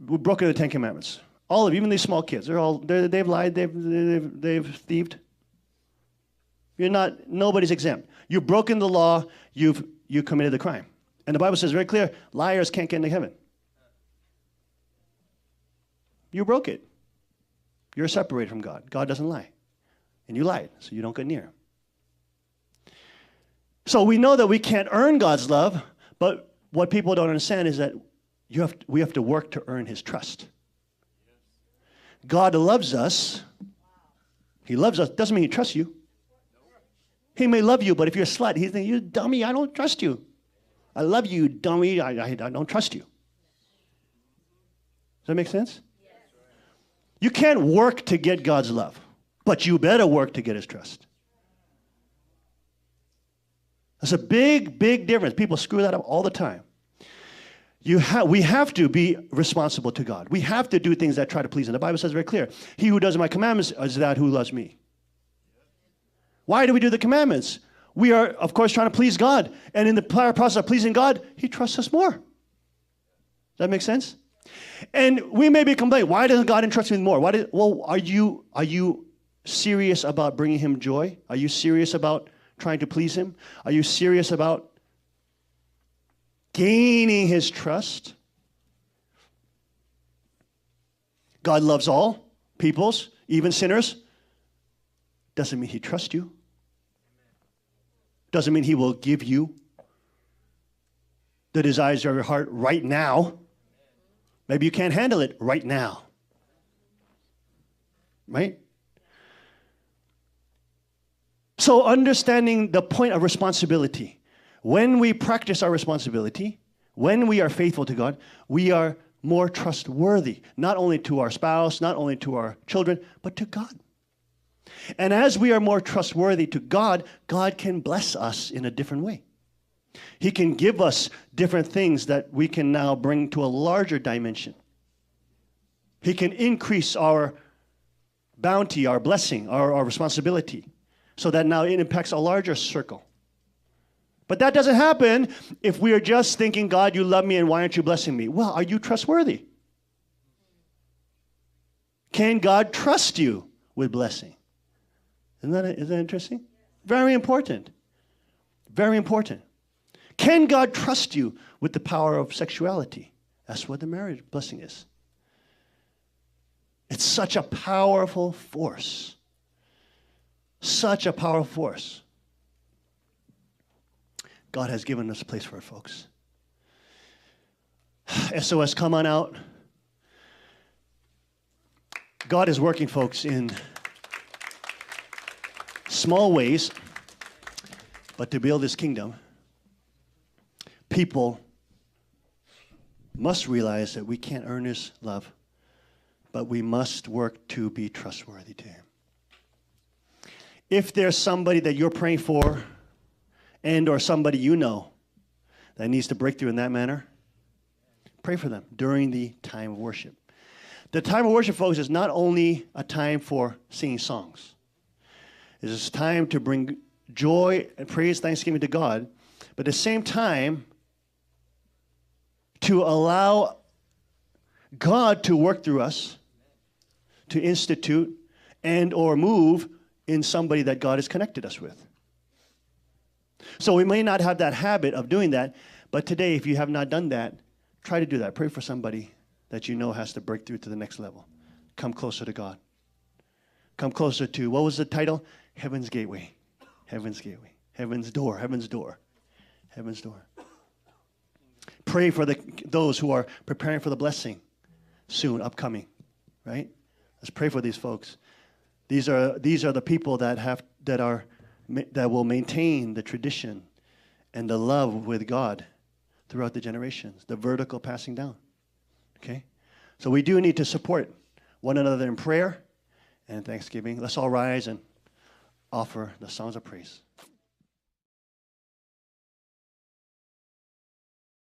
Speaker 1: We've broken the 10 Commandments. All of you, even these small kids, they've lied. They've thieved. Nobody's exempt. You've broken the law. You committed the crime. And the Bible says very clear, liars can't get into heaven. You broke it. You're separated from God. God doesn't lie. And you lied, so you don't get near him. So we know that we can't earn God's love, but what people don't understand is that we have to work to earn his trust. God loves us. He loves us. Doesn't mean he trusts you. He may love you, but if you're a slut, he's thinking, you dummy, I don't trust you. I love you, dummy, I don't trust you. Does that make sense? Yes. You can't work to get God's love, but you better work to get his trust. That's a big, big difference. People screw that up all the time. We have to be responsible to God. We have to do things that try to please him. The Bible says very clear, he who does my commandments is that who loves me. Why do we do the commandments? We are, of course, trying to please God. And in the process of pleasing God, he trusts us more. Does that make sense? And we may be complaining, why doesn't God entrust me more? Are you serious about bringing him joy? Are you serious about trying to please him? Are you serious about gaining his trust? God loves all peoples, even sinners. Doesn't mean he trusts you. Doesn't mean he will give you the desires of your heart right now. Maybe you can't handle it right now. Right? So understanding the point of responsibility. When we practice our responsibility, when we are faithful to God, we are more trustworthy, not only to our spouse, not only to our children, but to God. And as we are more trustworthy to God, God can bless us in a different way. He can give us different things that we can now bring to a larger dimension. He can increase our bounty, our blessing, our responsibility, so that now it impacts a larger circle. But that doesn't happen if we are just thinking, God, you love me, and why aren't you blessing me? Well, are you trustworthy? Can God trust you with blessing? Isn't that interesting? Very important. Very important. Can God trust you with the power of sexuality? That's what the marriage blessing is. It's such a powerful force. Such a powerful force. God has given us a place for it, folks. SOS, come on out. God is working, folks, in small ways, but to build His kingdom, people must realize that we can't earn His love, but we must work to be trustworthy to Him. If there's somebody that you're praying for, and or somebody you know that needs to break through in that manner, pray for them during the time of worship. The time of worship, folks, is not only a time for singing songs. It's a time to bring joy and praise, thanksgiving to God, but at the same time, to allow God to work through us, to institute and or move in somebody that God has connected us with. So we may not have that habit of doing that, but today, if you have not done that, try to do that. Pray for somebody that you know has to break through to the next level. Come closer to God. Come closer to, what was the title? Heaven's Gateway. Heaven's Gateway. Heaven's Door. Heaven's Door. Heaven's Door. Pray for those who are preparing for the blessing soon, upcoming, right? Let's pray for these folks. These are the people that will maintain the tradition and the love with God throughout the generations, the vertical passing down. Okay? So we do need to support one another in prayer and thanksgiving. Let's all rise and offer the songs of praise.